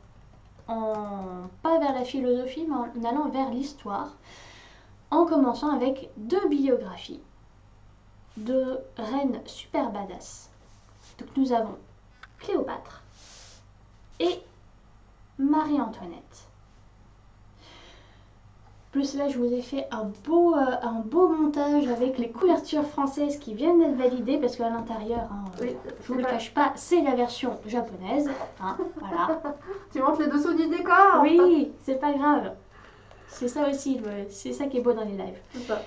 pas vers la philosophie, mais en allant vers l'histoire, en commençant avec 2 biographies de reines super badass. Donc nous avons Cléopâtre et Marie-Antoinette. Plus là, je vous ai fait un beau montage avec les couvertures françaises qui viennent d'être validées, parce qu'à l'intérieur, oui, je vous le cache pas, c'est la version japonaise. Voilà. Tu montres les dessous du décor? Oui, c'est pas grave. C'est ça aussi, c'est ça qui est beau dans les lives.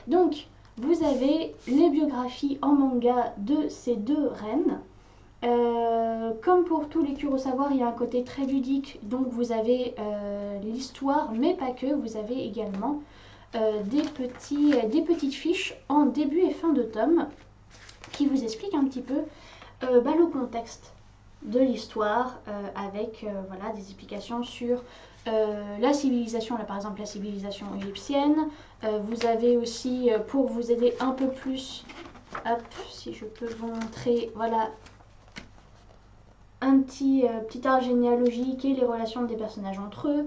Donc, vous avez les biographies en manga de ces 2 reines. Comme pour tous les Kurosawa, il y a un côté très ludique, donc vous avez l'histoire, mais pas que, vous avez également des petites fiches en début et fin de tome qui vous expliquent un petit peu le contexte de l'histoire, avec voilà, des explications sur la civilisation, là par exemple la civilisation égyptienne. Vous avez aussi, pour vous aider un peu plus, hop, si je peux vous montrer, voilà, un petit art généalogique et les relations des personnages entre eux.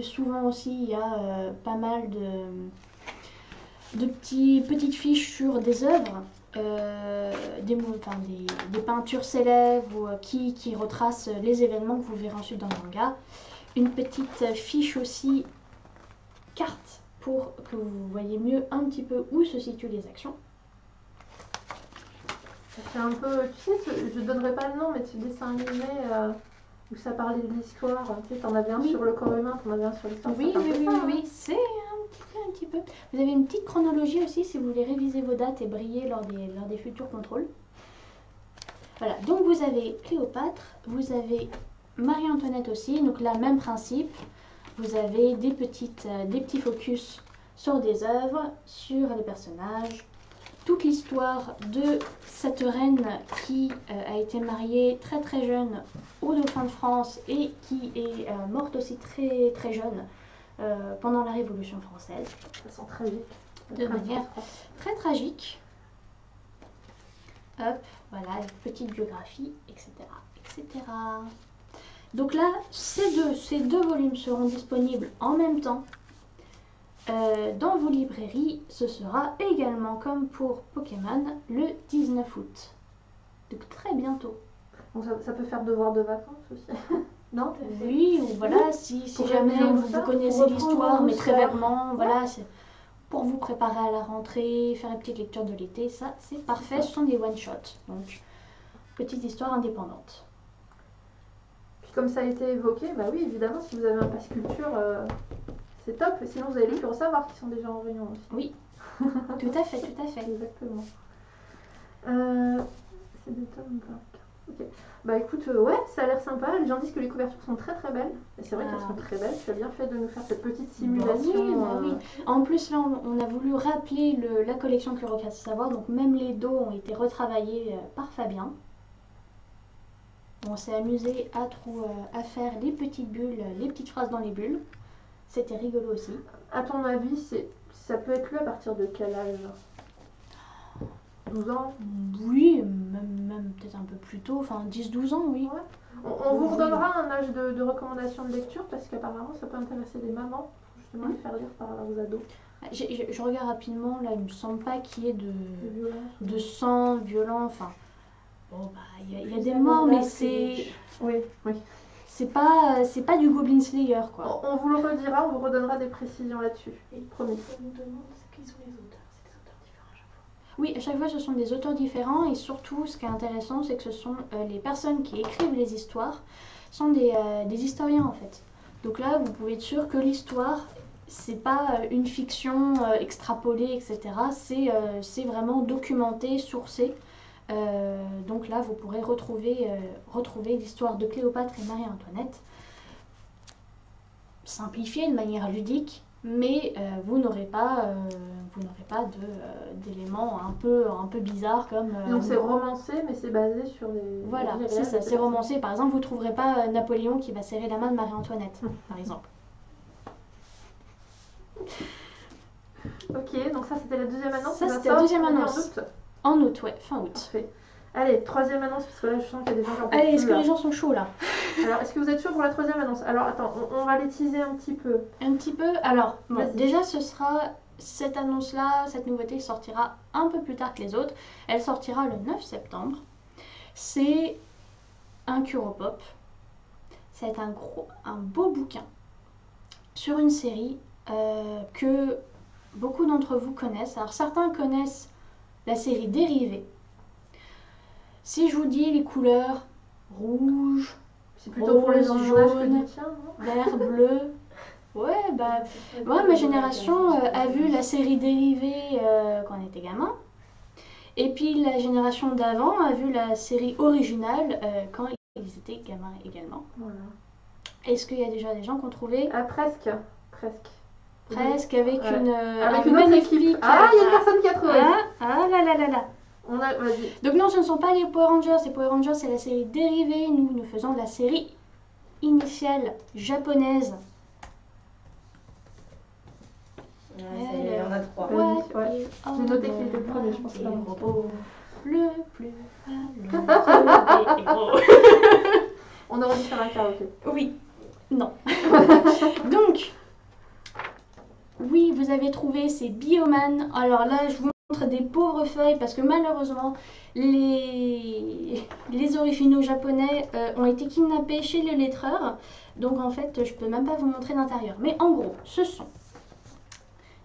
Souvent aussi, il y a pas mal de petites fiches sur des œuvres, des peintures célèbres ou qui retracent les événements que vous verrez ensuite dans le manga. Une petite fiche aussi, carte, pour que vous voyez mieux un petit peu où se situent les actions. C'est un peu, tu sais, je donnerai pas le nom, mais ce dessin animé où ça parlait de l'histoire. Tu sais, t'en avais un sur le corps humain, t'en avais un sur l'histoire. Oui, c'est un petit peu. Vous avez une petite chronologie aussi si vous voulez réviser vos dates et briller lors des futurs contrôles. Voilà, donc vous avez Cléopâtre, vous avez Marie-Antoinette aussi, donc là, même principe. Vous avez des petits focus sur des œuvres, sur les personnages. Toute l'histoire de cette reine qui a été mariée très très jeune au dauphin de France et qui est morte aussi très très jeune pendant la Révolution française. De façon tragique. De manière très tragique. Hop, voilà, une petite biographie, etc. etc. Donc là, ces deux volumes seront disponibles en même temps. Dans vos librairies, ce sera également, comme pour Pokémon, le 19 août. Donc très bientôt. Donc ça peut faire devoir de vacances aussi. Non? Oui, ou voilà, si jamais vous connaissez l'histoire, mais très vaguement, voilà, c'est pour vous préparer à la rentrée, faire une petite lecture de l'été, ça c'est parfait, ce sont des one-shots. Donc, petite histoire indépendante. Puis comme ça a été évoqué, bah oui, évidemment, si vous avez un pass culture... c'est top, sinon vous avez les Kurosawa qui sont déjà en réunion aussi. Oui, tout à fait. Exactement. C'est des tomes 24. Ok. Bah écoute, ouais, ça a l'air sympa. Les gens disent que les couvertures sont très très belles. Et c'est vrai qu'elles sont très belles. Tu as bien fait de nous faire cette petite simulation. Oui. En plus, là, on a voulu rappeler la collection Kurosawa. Donc même les dos ont été retravaillés par Fabien. On s'est amusé à faire les petites bulles, les petites phrases dans les bulles. C'était rigolo aussi. À ton avis, ça peut être lu à partir de quel âge? 12 ans? Oui, peut-être un peu plus tôt, enfin 10-12 ans, oui. Ouais. On vous redonnera un âge de recommandation de lecture parce qu'apparemment ça peut intéresser des mamans, justement les faire lire par leurs ados. Je regarde rapidement, là il me semble pas qu'il y ait de sang, violent, enfin... Bon bah il y a des morts mais c'est... Oui, oui. C'est pas du Goblin Slayer quoi. On vous le redira, on vous redonnera des précisions là-dessus, promis. On nous demande qui sont les auteurs, c'est des auteurs différents à chaque fois. Oui, à chaque fois ce sont des auteurs différents et surtout ce qui est intéressant c'est que ce sont les personnes qui écrivent les histoires sont des historiens en fait. Donc là vous pouvez être sûr que l'histoire c'est pas une fiction extrapolée etc. C'est vraiment documenté, sourcé. Donc là, vous pourrez retrouver l'histoire de Cléopâtre et Marie-Antoinette, simplifiée de manière ludique, mais vous n'aurez pas d'éléments un peu bizarres comme... Donc c'est romancé, mais c'est basé sur les... Voilà, c'est ça, c'est romancé. Par exemple, vous ne trouverez pas Napoléon qui va serrer la main de Marie-Antoinette, par exemple. Ok, donc ça c'était la deuxième annonce. Ça c'était la deuxième annonce. En août, ouais, fin août. Parfait. Allez, troisième annonce, parce que là je sens qu'il y a des gens qui en peuvent Allez, plus, est-ce que les gens sont chauds là? Alors, est-ce que vous êtes sûr pour la troisième annonce? Alors attends, on va les teaser un petit peu. Un petit peu. Alors, bon, déjà ce sera cette annonce-là, cette nouveauté sortira un peu plus tard que les autres. Elle sortira le 9 septembre. C'est un Curopop. Ça va être un beau bouquin sur une série que beaucoup d'entre vous connaissent. Alors certains connaissent la série Dérivée. Si je vous dis les couleurs rouge, c'est plutôt pour les gens jaune, vert, bleu. Ouais, bah, moi, ma génération a vu la série Dérivée quand on était gamin. Et puis la génération d'avant a vu la série originale quand ils étaient gamins également. Voilà. Est-ce qu'il y a déjà des gens qui ont trouvé? Presque. Presque, avec avec une autre équipe. Ah, il y a une personne qui a trouvé. Ah là. Donc non, ce ne sont pas les Power Rangers. Les Power Rangers, c'est la série Dérivée. Nous faisons la série initiale japonaise. Il y en a 3. Ouais. J'ai noté qu'il était le premier, je pense que le plus des héros. On aurait dû faire un karaoké. Oui. Non. Donc, oui, vous avez trouvé, c'est Bioman. Alors là, je vous montre des pauvres feuilles parce que malheureusement, les originaux japonais ont été kidnappés chez le lettreur. Donc en fait, je peux même pas vous montrer l'intérieur. Mais en gros, ce sont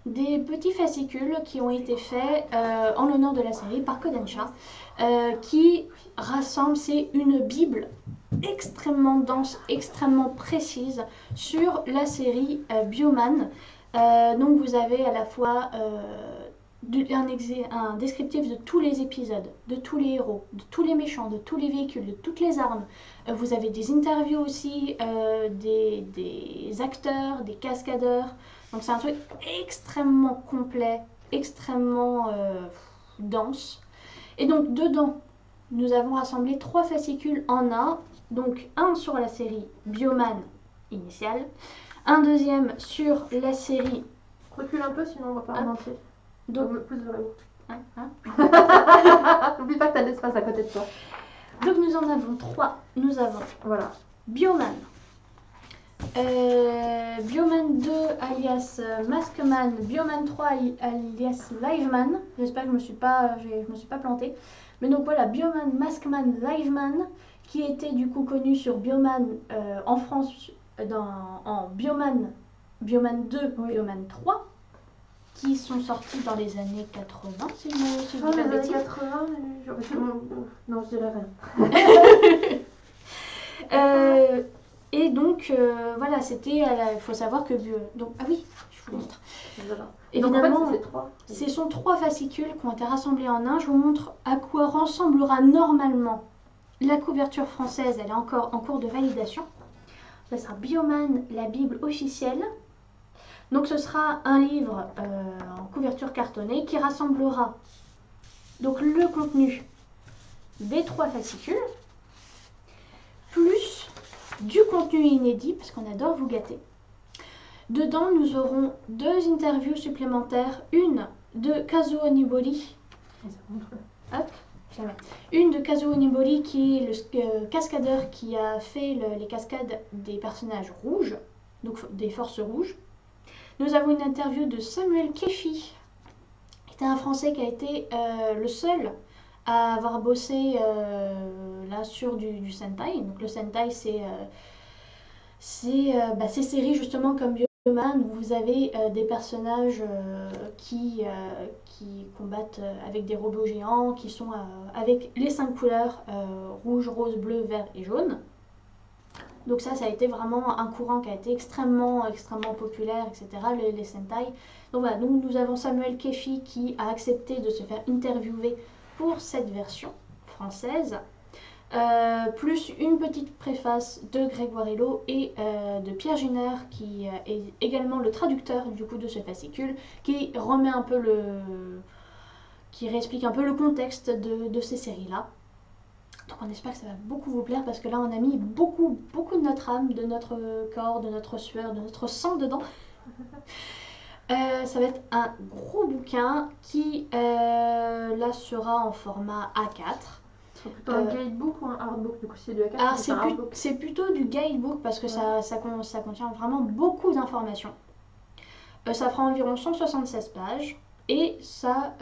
des petits fascicules qui ont été faits en l'honneur de la série par Kodansha, qui rassemble, c'est une bible extrêmement dense, extrêmement précise sur la série Bioman. Donc vous avez à la fois un descriptif de tous les épisodes, de tous les héros, de tous les méchants, de tous les véhicules, de toutes les armes. Vous avez des interviews aussi, des acteurs, des cascadeurs. Donc c'est un truc extrêmement complet, extrêmement dense. Et donc dedans, nous avons rassemblé 3 fascicules en un. Donc un sur la série Bioman initiale, un deuxième sur la série... Recule un peu sinon on va pas en entier. Donc plus vers le haut. N'oublie pas que tu as de l'espace à côté de toi. Donc nous en avons 3. Nous avons voilà. Bioman. Bioman 2 alias Maskman, Bioman 3 alias Liveman. J'espère que je me suis pas plantée. Mais donc voilà, Bioman, Maskman, Liveman, qui était du coup connu sur Bioman en France en Bioman 2, oui. Bioman 3, qui sont sortis dans les années 80, si je dis pas de bêtises. 80, non, je dirais rien. Et donc, voilà, c'était, il faut savoir que... Donc, ah oui, je vous montre. Voilà. Évidemment, en fait, ce sont 3 fascicules qui ont été rassemblés en un. Je vous montre à quoi ressemblera normalement la couverture française. Elle est encore en cours de validation. Ce sera Bioman, la Bible officielle. Donc, ce sera un livre en couverture cartonnée qui rassemblera donc le contenu des 3 fascicules, plus du contenu inédit, parce qu'on adore vous gâter. Dedans, nous aurons 2 interviews supplémentaires, une de Kazuo Nibori, hop, Jamais. Une de Kazuo Nibori, qui est le cascadeur qui a fait les cascades des personnages rouges, donc des forces rouges. Nous avons une interview de Samuel Kefi, qui était un Français qui a été le seul à avoir bossé là sur du Sentai. Donc le Sentai, c'est ces séries justement comme Bioman, où vous avez des personnages qui combattent avec des robots géants, qui sont avec les 5 couleurs rouge, rose, bleu, vert et jaune. Donc ça a été vraiment un courant qui a été extrêmement populaire, etc., les Sentai. Donc voilà, donc nous avons Samuel Kefi qui a accepté de se faire interviewer pour cette version française. Plus une petite préface de Grégoire Hello et de Pierre Giner, qui est également le traducteur du coup de ce fascicule, qui remet un peu qui réexplique un peu le contexte de ces séries-là. Donc on espère que ça va beaucoup vous plaire, parce que là on a mis beaucoup de notre âme, de notre corps, de notre sueur, de notre sang dedans. Ça va être un gros bouquin qui là sera en format A4. C'est plutôt un guidebook ou un artbook? Du coup, c'est du A4. C'est plutôt du guidebook, parce que ça contient vraiment beaucoup d'informations. Ça fera environ 176 pages. Et ça,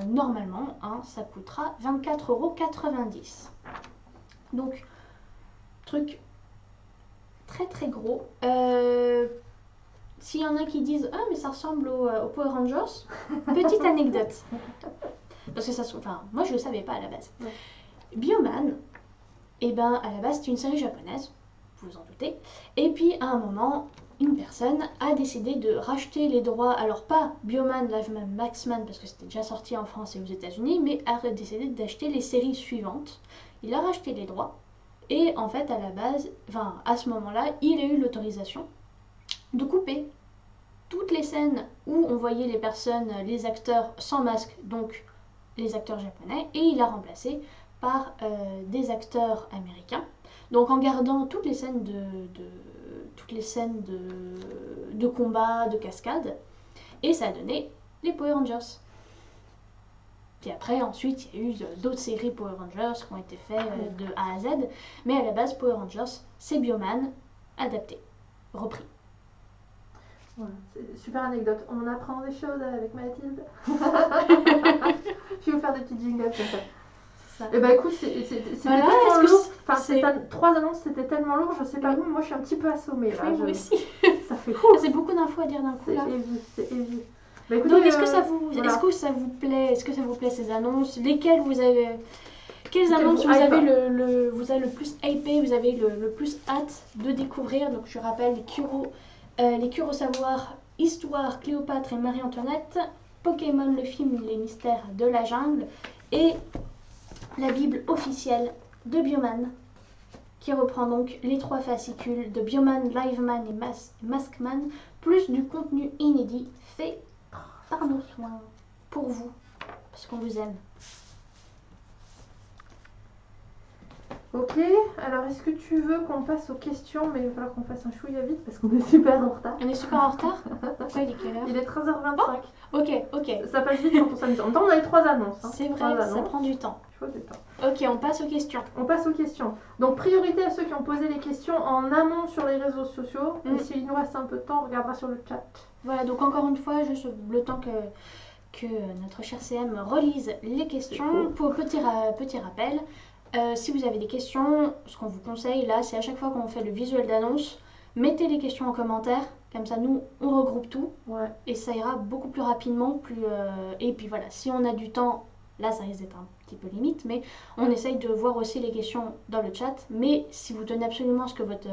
normalement, ça coûtera 24,90 €. Donc, truc très gros. S'il y en a qui disent « Ah, mais ça ressemble au Power Rangers », petite anecdote. Parce que moi, je ne le savais pas à la base. Ouais. Bioman, à la base, c'est une série japonaise, vous vous en doutez. Et puis, à un moment, une personne a décidé de racheter les droits, alors pas Bioman, Liveman, Maxman, parce que c'était déjà sorti en France et aux États-Unis, mais a décidé d'acheter les séries suivantes. Il a racheté les droits, et en fait, à la base, à ce moment-là, il a eu l'autorisation de couper toutes les scènes où on voyait les personnes, les acteurs sans masque, donc les acteurs japonais, et il a remplacé par des acteurs américains. Donc en gardant toutes les scènes de combat, de cascade, et ça a donné les Power Rangers. Puis après, ensuite, il y a eu d'autres séries Power Rangers qui ont été faites de A à Z, mais à la base, Power Rangers, c'est Bioman, adapté, repris. Voilà, c'est super anecdote. On apprend des choses avec Mathilde. Je vais vous faire des petites jingles comme ça. Et bah écoute, c'était tellement lourd. Enfin, 3 annonces, c'était tellement lourd, je sais pas vous, moi je suis un petit peu assommée là. Oui, moi aussi. Ça fait c'est beaucoup d'infos à dire d'un coup là. C'est évident. Bah, écoutez, donc est-ce que ça vous plaît? Est-ce que ça vous plaît ces annonces? Lesquelles vous avez... Quelles annonces vous avez le plus hypé, vous avez le plus hâte de découvrir? Donc je rappelle les Kurosawa, Histoire, Cléopâtre et Marie-Antoinette, Pokémon le film Les Mystères de la Jungle, et la Bible officielle de Bioman, qui reprend donc les 3 fascicules de Bioman, Liveman et Maskman, plus du contenu inédit fait par nos soins, pour vous, parce qu'on vous aime. Ok, alors est-ce que tu veux qu'on passe aux questions? Mais il va falloir qu'on fasse un chouïa vite parce qu'on est super en retard. On est super en retard? Pourquoi il est quelle heure? Il est 13h25. Oh, ok. Ça passe vite quand on s'amuse. En même temps, on a les 3 annonces. C'est vrai, ça prend du temps. Il faut du temps. Ok, on passe aux questions. Donc, priorité à ceux qui ont posé les questions en amont sur les réseaux sociaux. Et s'il nous reste un peu de temps, on regardera sur le chat. Voilà, donc encore une fois, juste le temps que notre cher CM relise les questions. Pour petit rappel, si vous avez des questions, ce qu'on vous conseille là, c'est à chaque fois qu'on fait le visuel d'annonce, mettez les questions en commentaire. Comme ça, nous, on regroupe tout. Ouais. Et ça ira beaucoup plus rapidement. Et puis voilà, si on a du temps, là, ça risque d'être un petit peu limite, mais on essaye de voir aussi les questions dans le chat. Mais si vous tenez absolument à ce que votre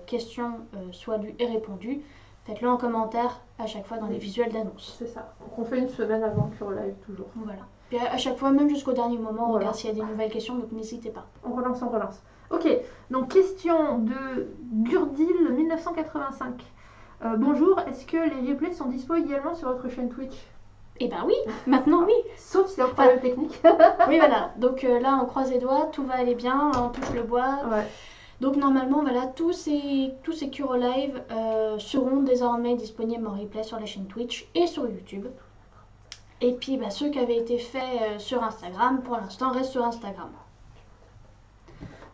question soit lue et répondue, faites-le en commentaire à chaque fois dans les visuels d'annonce. C'est ça. Donc on fait une semaine avant Cure Live, toujours. Voilà. Puis à chaque fois, même jusqu'au dernier moment, on regarde s'il y a des nouvelles questions, donc n'hésitez pas. On relance. Ok, donc question de Gurdil 1985. Bonjour, est-ce que les replays sont dispo également sur votre chaîne Twitch? Eh ben oui, maintenant oui. Sauf s'il y a un problème technique. Oui, voilà. Donc là, on croise les doigts, tout va aller bien, on touche le bois. Ouais. Donc normalement, voilà, tous ces Curo Live seront désormais disponibles en replay sur la chaîne Twitch et sur YouTube. Et puis ceux qui avaient été faits sur Instagram, pour l'instant, restent sur Instagram.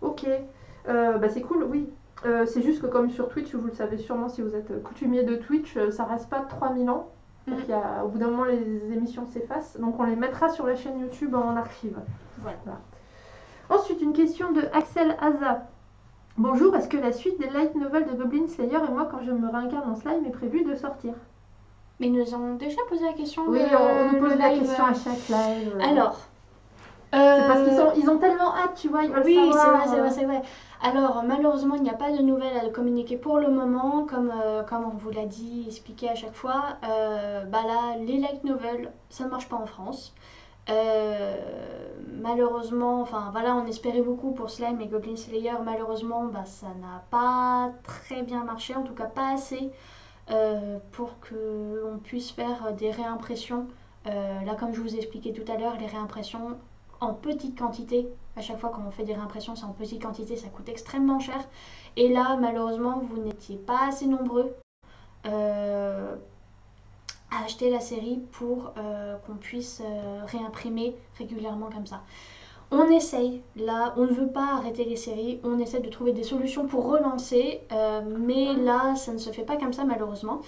Ok, c'est cool, oui. C'est juste que comme sur Twitch, vous le savez sûrement si vous êtes coutumier de Twitch, ça reste pas 3000 ans. Donc au bout d'un moment, les émissions s'effacent. Donc on les mettra sur la chaîne YouTube en archive. Voilà. Ensuite, une question de Axel Haza. Bonjour, est-ce que la suite des light novels de Goblin Slayer et moi, quand je me réincarne en slime, est prévue de sortir? Mais ils nous ont déjà posé la question. Oui, on nous pose la question à chaque live. Alors. C'est parce qu'ils ont tellement hâte, tu vois, ils veulent savoir. Oui, c'est vrai. Alors, malheureusement, il n'y a pas de nouvelles à communiquer pour le moment, comme on vous l'a dit, expliqué à chaque fois. Là, les light novels, ça ne marche pas en France. Malheureusement, on espérait beaucoup pour Slime et Goblin Slayer. Malheureusement, ça n'a pas très bien marché, en tout cas pas assez pour qu'on puisse faire des réimpressions. Là, comme je vous ai expliqué tout à l'heure, les réimpressions en petite quantité. À chaque fois quand on fait des réimpressions, c'est en petite quantité, ça coûte extrêmement cher. Et là, malheureusement, vous n'étiez pas assez nombreux à acheter la série pour qu'on puisse réimprimer régulièrement comme ça. On essaye, là, on ne veut pas arrêter les séries, on essaie de trouver des solutions pour relancer, mais là, ça ne se fait pas comme ça malheureusement.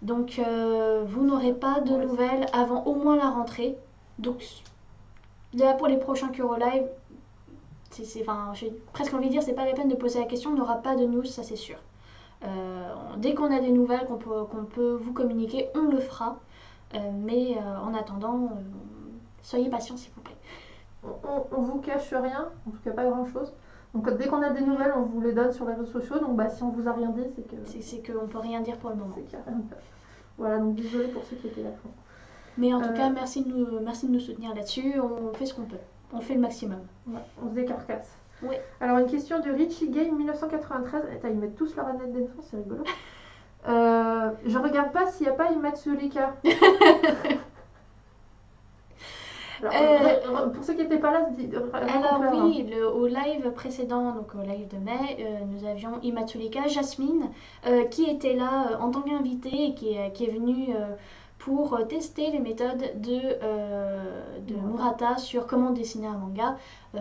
Donc, vous n'aurez pas de nouvelles avant au moins la rentrée. Donc, là, pour les prochains Kuro Live, j'ai presque envie de dire, c'est pas la peine de poser la question, on n'aura pas de news, ça c'est sûr. Dès qu'on a des nouvelles qu'on peut vous communiquer, on le fera. Mais en attendant, soyez patients s'il vous plaît. On vous cache rien, en tout cas pas grand chose. Donc dès qu'on a des nouvelles, on vous les donne sur les réseaux sociaux. Donc si on vous a rien dit, c'est qu'on peut rien dire pour le moment. Voilà, donc désolé pour ceux qui étaient là. Mais en tout cas, merci de nous soutenir là-dessus. On fait ce qu'on peut. On fait le maximum. Ouais, on se décarcasse. Oui. Alors une question de Richie Game 1993. Attends, ils mettent tous leur année de naissance, c'est rigolo. Je regarde pas s'il n'y a pas Imatsurika. Alors, pour ceux qui n'étaient pas là, alors oui, au live précédent, donc au live de mai, nous avions Imatsurika, Jasmine, qui était là en tant qu'invitée et qui est venue pour tester les méthodes de Murata sur comment dessiner un manga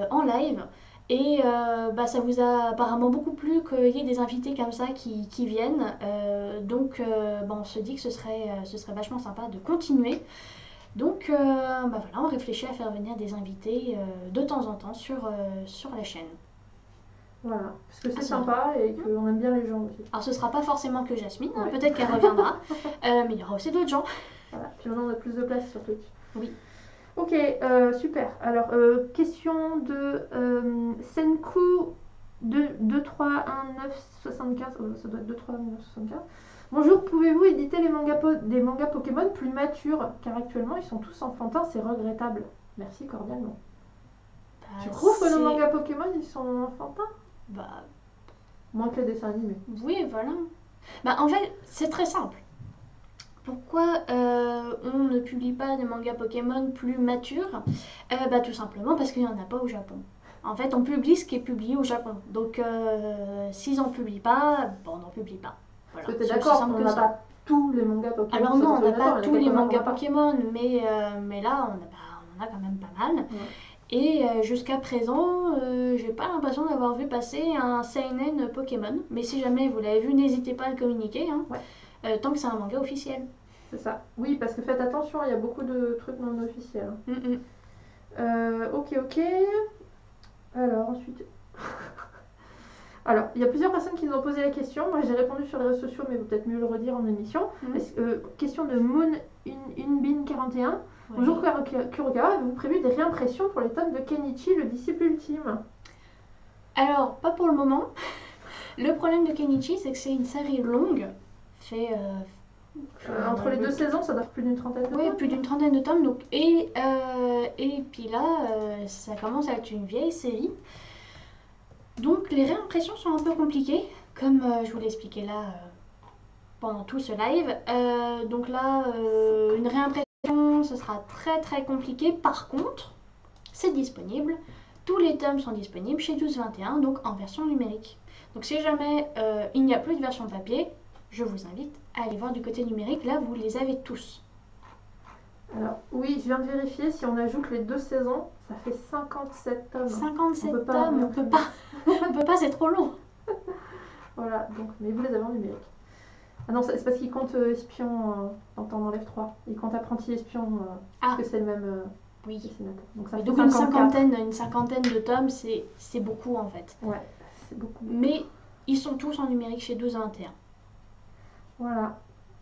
en live. Et ça vous a apparemment beaucoup plu qu'il y ait des invités comme ça qui viennent. Donc on se dit que ce serait vachement sympa de continuer. Donc on réfléchit à faire venir des invités de temps en temps sur la chaîne. Voilà, parce que c'est sympa et qu'on aime bien les gens aussi. Alors ce sera pas forcément que Jasmine, peut-être qu'elle reviendra, mais il y aura aussi d'autres gens. Voilà, puis maintenant on a plus de place sur Twitch. Oui. Ok, super. Alors, question de Senku 231975. Ça doit être 231975. Bonjour, pouvez-vous éditer des mangas Pokémon plus matures? Car actuellement, ils sont tous enfantins, c'est regrettable. Merci cordialement. Tu trouves que nos mangas Pokémon, ils sont enfantins? Moins que les dessins animés. Oui, voilà. En fait, c'est très simple. Pourquoi on ne publie pas des mangas Pokémon plus matures? Tout simplement parce qu'il n'y en a pas au Japon. En fait, on publie ce qui est publié au Japon. Donc, s'ils n'en publient pas, on n'en publie pas. Voilà. Parce que t'es d'accord, on n'a pas tous les mangas Pokémon. Alors non, on n'a pas tous les mangas Pokémon, mais là, on en a quand même pas mal. Ouais. Et jusqu'à présent, j'ai pas l'impression d'avoir vu passer un seinen Pokémon. Mais si jamais vous l'avez vu, n'hésitez pas à le communiquer. Hein. Ouais. Tant que c'est un manga officiel. C'est ça. Oui, parce que faites attention, il y a beaucoup de trucs non officiels. Ok. Alors, ensuite... Alors, il y a plusieurs personnes qui nous ont posé la question. Moi, j'ai répondu sur les réseaux sociaux, mais peut-être mieux le redire en émission. Question de Moon Unbin 41. Oui. Bonjour Kurokawa, avez-vous prévu des réimpressions pour les tomes de Kenichi, le disciple ultime? Alors, pas pour le moment. Le problème de Kenichi, c'est que c'est une série longue. Entre les deux saisons, ça doit faire plus d'une trentaine de tomes. Oui, plus d'une trentaine de tomes. Donc, et puis là, ça commence à être une vieille série. Donc les réimpressions sont un peu compliquées, comme je vous l'ai expliqué là pendant tout ce live. Donc là, une réimpression, ce sera très très compliqué. Par contre, c'est disponible. Tous les tomes sont disponibles chez 1221, donc en version numérique. Donc si jamais il n'y a plus de version papier, je vous invite à aller voir du côté numérique. Là, vous les avez tous. Alors, oui, je viens de vérifier, si on ajoute les 2 saisons, ça fait 57 tomes. 57 tomes, on peut pas. On peut pas, c'est trop long. Voilà, donc, mais vous les avez en numérique. Ah non, c'est parce qu'il compte espion dans T'en enlève 3. Il compte apprenti espion, parce que c'est le même oui. dessinateur. Donc, ça fait donc une cinquantaine de tomes, c'est beaucoup en fait. Ouais, c'est beaucoup. Mais ils sont tous en numérique chez 12-21. Voilà.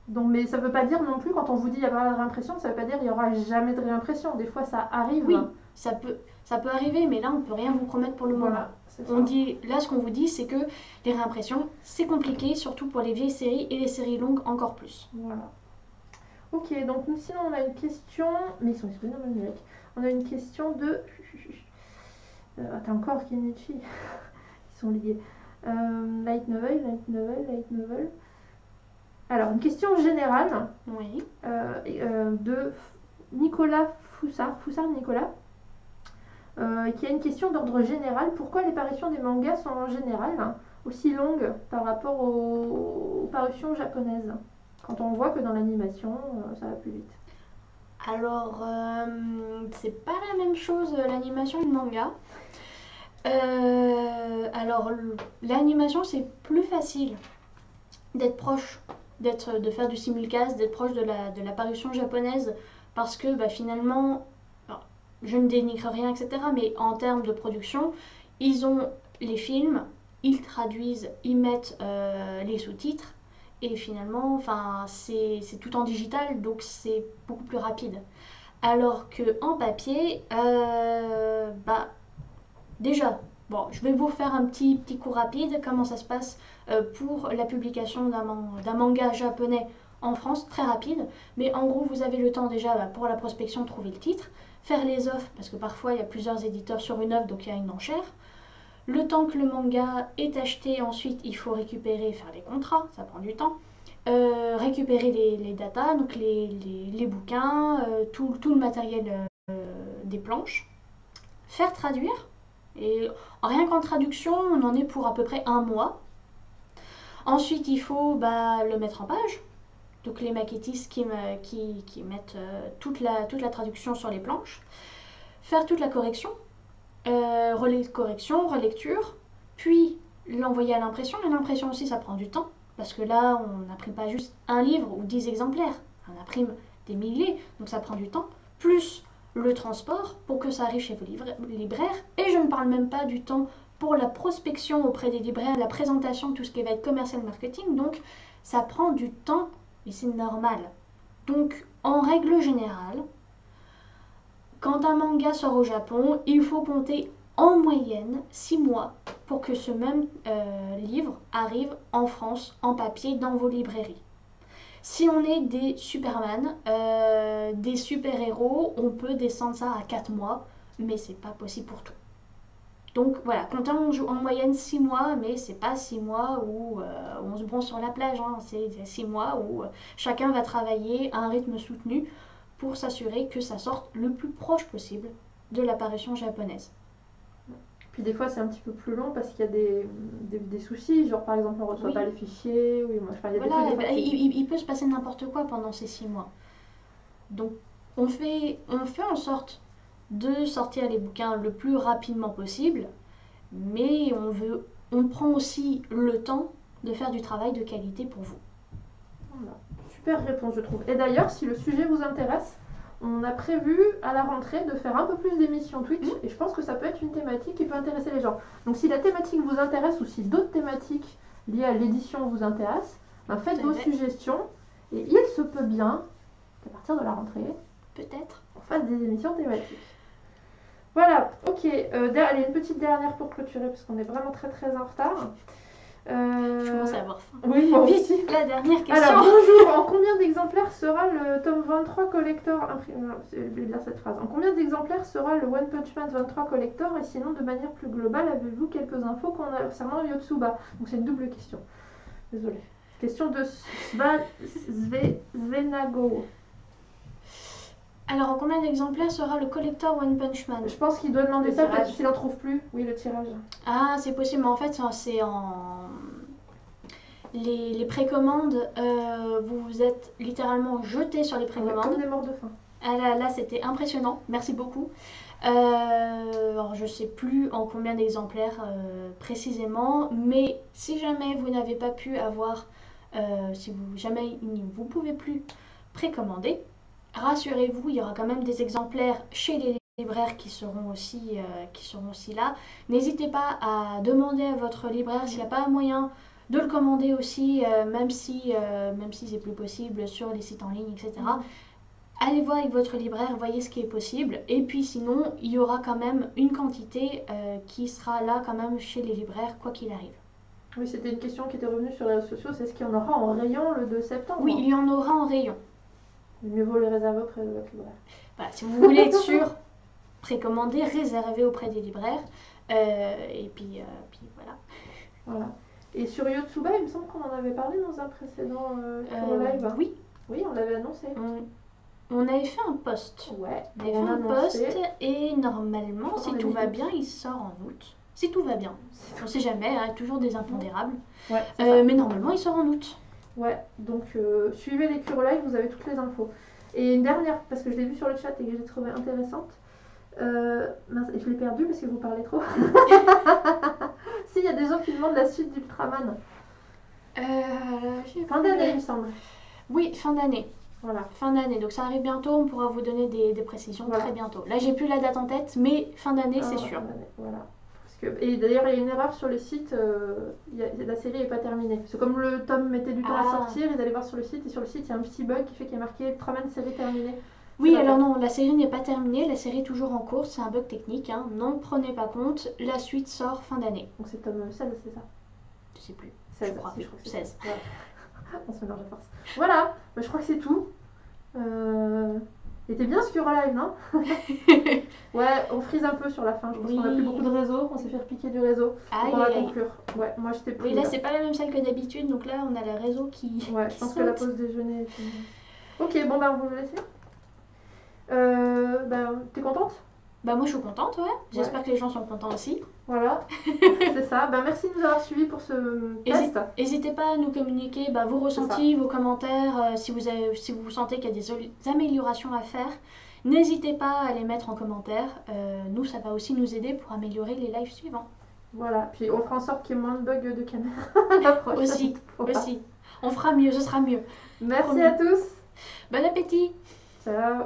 Donc, mais ça veut pas dire non plus, quand on vous dit il n'y a pas de réimpression, ça veut pas dire qu'il n'y aura jamais de réimpression. Des fois, ça arrive. Oui, ça peut arriver, mais là, on peut rien vous promettre pour le moment. Là, ce qu'on vous dit, c'est que les réimpressions, c'est compliqué, surtout pour les vieilles séries et les séries longues encore plus. Voilà. Ok, donc sinon, on a une question, mais ils sont disponibles en numérique. On a une question de... t'as encore Kenichi. Ils sont liés. Light novel. Alors, une question générale oui. De Nicolas Foussard Nicolas, qui a une question d'ordre général. Pourquoi les parutions des mangas sont en général aussi longues par rapport aux parutions japonaises, quand on voit que dans l'animation, ça va plus vite? Alors, c'est pas la même chose l'animation et le manga. Alors, l'animation, c'est plus facile d'être proche, de faire du simulcast, d'être proche de la parution japonaise, parce que finalement, je ne dénigre rien, etc., mais en termes de production, ils ont les films, ils traduisent, ils mettent les sous-titres, et finalement, c'est tout en digital, donc c'est beaucoup plus rapide. Alors qu'en papier, déjà, bon, je vais vous faire un petit cours rapide, comment ça se passe pour la publication d'un manga japonais en France, très rapide. Mais en gros, vous avez le temps déjà pour la prospection de trouver le titre, faire les offres, parce que parfois il y a plusieurs éditeurs sur une offre, donc il y a une enchère. Le temps que le manga est acheté, ensuite il faut récupérer, faire les contrats, ça prend du temps. Récupérer les datas, donc les bouquins, tout le matériel des planches. Faire traduire. Et rien qu'en traduction, on en est pour à peu près 1 mois. Ensuite, il faut le mettre en page. Donc les maquettistes qui mettent toute la traduction sur les planches. Faire toute la correction. Correction, relecture. Puis l'envoyer à l'impression. Et l'impression aussi, ça prend du temps. Parce que là, on n'imprime pas juste un livre ou 10 exemplaires. On imprime des milliers. Donc ça prend du temps. Plus le transport pour que ça arrive chez vos libraires. Et je ne parle même pas du temps pour la prospection auprès des libraires, la présentation, tout ce qui va être commercial marketing. Donc ça prend du temps et c'est normal. Donc en règle générale, quand un manga sort au Japon, il faut compter en moyenne 6 mois pour que ce même livre arrive en France en papier dans vos librairies. Si on est des Superman, des super-héros, on peut descendre ça à 4 mois, mais c'est pas possible pour tout. Donc voilà, comptons en moyenne 6 mois, mais c'est pas 6 mois où on se bronze sur la plage, c'est 6 mois où chacun va travailler à un rythme soutenu pour s'assurer que ça sorte le plus proche possible de l'apparition japonaise. Puis des fois c'est un petit peu plus long parce qu'il y a des soucis, genre par exemple on ne reçoit pas les fichiers, il peut se passer n'importe quoi pendant ces 6 mois. Donc on fait en sorte de sortir les bouquins le plus rapidement possible, mais on prend aussi le temps de faire du travail de qualité pour vous. Voilà. Super réponse je trouve. Et d'ailleurs si le sujet vous intéresse, on a prévu à la rentrée de faire un peu plus d'émissions Twitch et je pense que ça peut être une thématique qui peut intéresser les gens. Donc si la thématique vous intéresse ou si d'autres thématiques liées à l'édition vous intéressent, faites vos suggestions et il se peut bien qu'à partir de la rentrée, peut-être, on fasse des émissions thématiques. Voilà, ok. Allez, une petite dernière pour clôturer parce qu'on est vraiment très très en retard. Je commence à avoir faim. Oui, moi aussi. La dernière question. Alors, bonjour. En combien d'exemplaires sera le tome 23 collector imprimé? Je vais lire cette phrase. En combien d'exemplaires sera le One Punch Man 23 collector? Et sinon, de manière plus globale, avez-vous quelques infos concernant Yotsuba? Donc, c'est une double question. Désolée. Question de Svenago. Alors, en combien d'exemplaires sera le collector One Punch Man? Je pense qu'il doit demander ça parce qu'il n'en trouve plus. Oui, le tirage. Ah, c'est possible, mais en fait, c'est les précommandes, vous êtes littéralement jeté sur les précommandes. Comme des morts de faim. Ah là, c'était impressionnant. Merci beaucoup. Alors, je sais plus en combien d'exemplaires précisément, mais si jamais vous n'avez pas pu avoir, si vous jamais vous pouvez plus précommander, rassurez-vous, il y aura quand même des exemplaires chez les libraires qui seront aussi là. N'hésitez pas à demander à votre libraire s'il n'y a pas un moyen de le commander aussi, même si c'est plus possible sur les sites en ligne, etc. Allez voir avec votre libraire, voyez ce qui est possible. Et puis sinon, il y aura quand même une quantité qui sera là quand même chez les libraires, quoi qu'il arrive. Oui, c'était une question qui était revenue sur les réseaux sociaux, c'est ce qu'il y en aura en rayon le 2 septembre? Oui, il y en aura en rayon. Mieux vaut les réserver auprès de votre libraire. Voilà, si vous voulez être sûr, précommandez, réservez auprès des libraires. Et puis voilà. Voilà. Et sur Yotsuba, il me semble qu'on en avait parlé dans un précédent live. Oui. Oui, on l'avait annoncé. On avait fait un post. Ouais, on avait fait un post et normalement, si tout va bien, il sort en août. Si tout va bien. On sait jamais, hein, toujours des impondérables. Ouais, mais normalement, il sort en août. Ouais, donc suivez les Cure Live, vous avez toutes les infos. Et une dernière, parce que je l'ai vue sur le chat et que j'ai trouvé intéressante. Mince, je l'ai perdue parce que vous parlez trop. Si, il y a des gens qui demandent la suite d'Ultraman. Fin d'année, il me semble. Oui, fin d'année. Voilà. Fin d'année, donc ça arrive bientôt, on pourra vous donner des précisions très bientôt. Là, j'ai plus la date en tête, mais fin d'année, c'est sûr. Voilà. Et d'ailleurs, il y a une erreur sur le site, la série n'est pas terminée. C'est comme le tome mettait du temps à sortir, ils allaient voir sur le site, et sur le site, il y a un petit bug qui fait qu'il y a marqué Ultraman série terminée. Oui, alors non, la série n'est pas terminée, la série est toujours en cours, c'est un bug technique, hein. N'en prenez pas compte, la suite sort fin d'année. Donc c'est tome 16, c'est ça? Je sais plus. 16, je crois que 16. Voilà. On se mélange à force. Voilà, bah, je crois que c'est tout. C'était bien ce Cure Live, non? Ouais, on frise un peu sur la fin, je pense qu'on a plus beaucoup de réseau, on s'est fait repiquer du réseau. On va conclure. Ouais, moi j'étais plus. Oui, là c'est pas la même salle que d'habitude, donc là on a le réseau qui. Ouais, je pense que la pause déjeuner est finie. Ok, bon bah on va vous laisser. T'es contente? Bah moi je suis contente, ouais. J'espère que les gens sont contents aussi. Voilà, c'est ça. Bah, merci de nous avoir suivis pour ce test. N'hésitez pas à nous communiquer vos ressentis, vos commentaires, si vous sentez qu'il y a des améliorations à faire. N'hésitez pas à les mettre en commentaire. Nous, ça va aussi nous aider pour améliorer les lives suivants. Voilà, puis on fera en sorte qu'il y ait moins de bugs de caméra la prochaine fois. Aussi. On fera mieux, ce sera mieux. Merci à tous. Bon appétit. Ciao.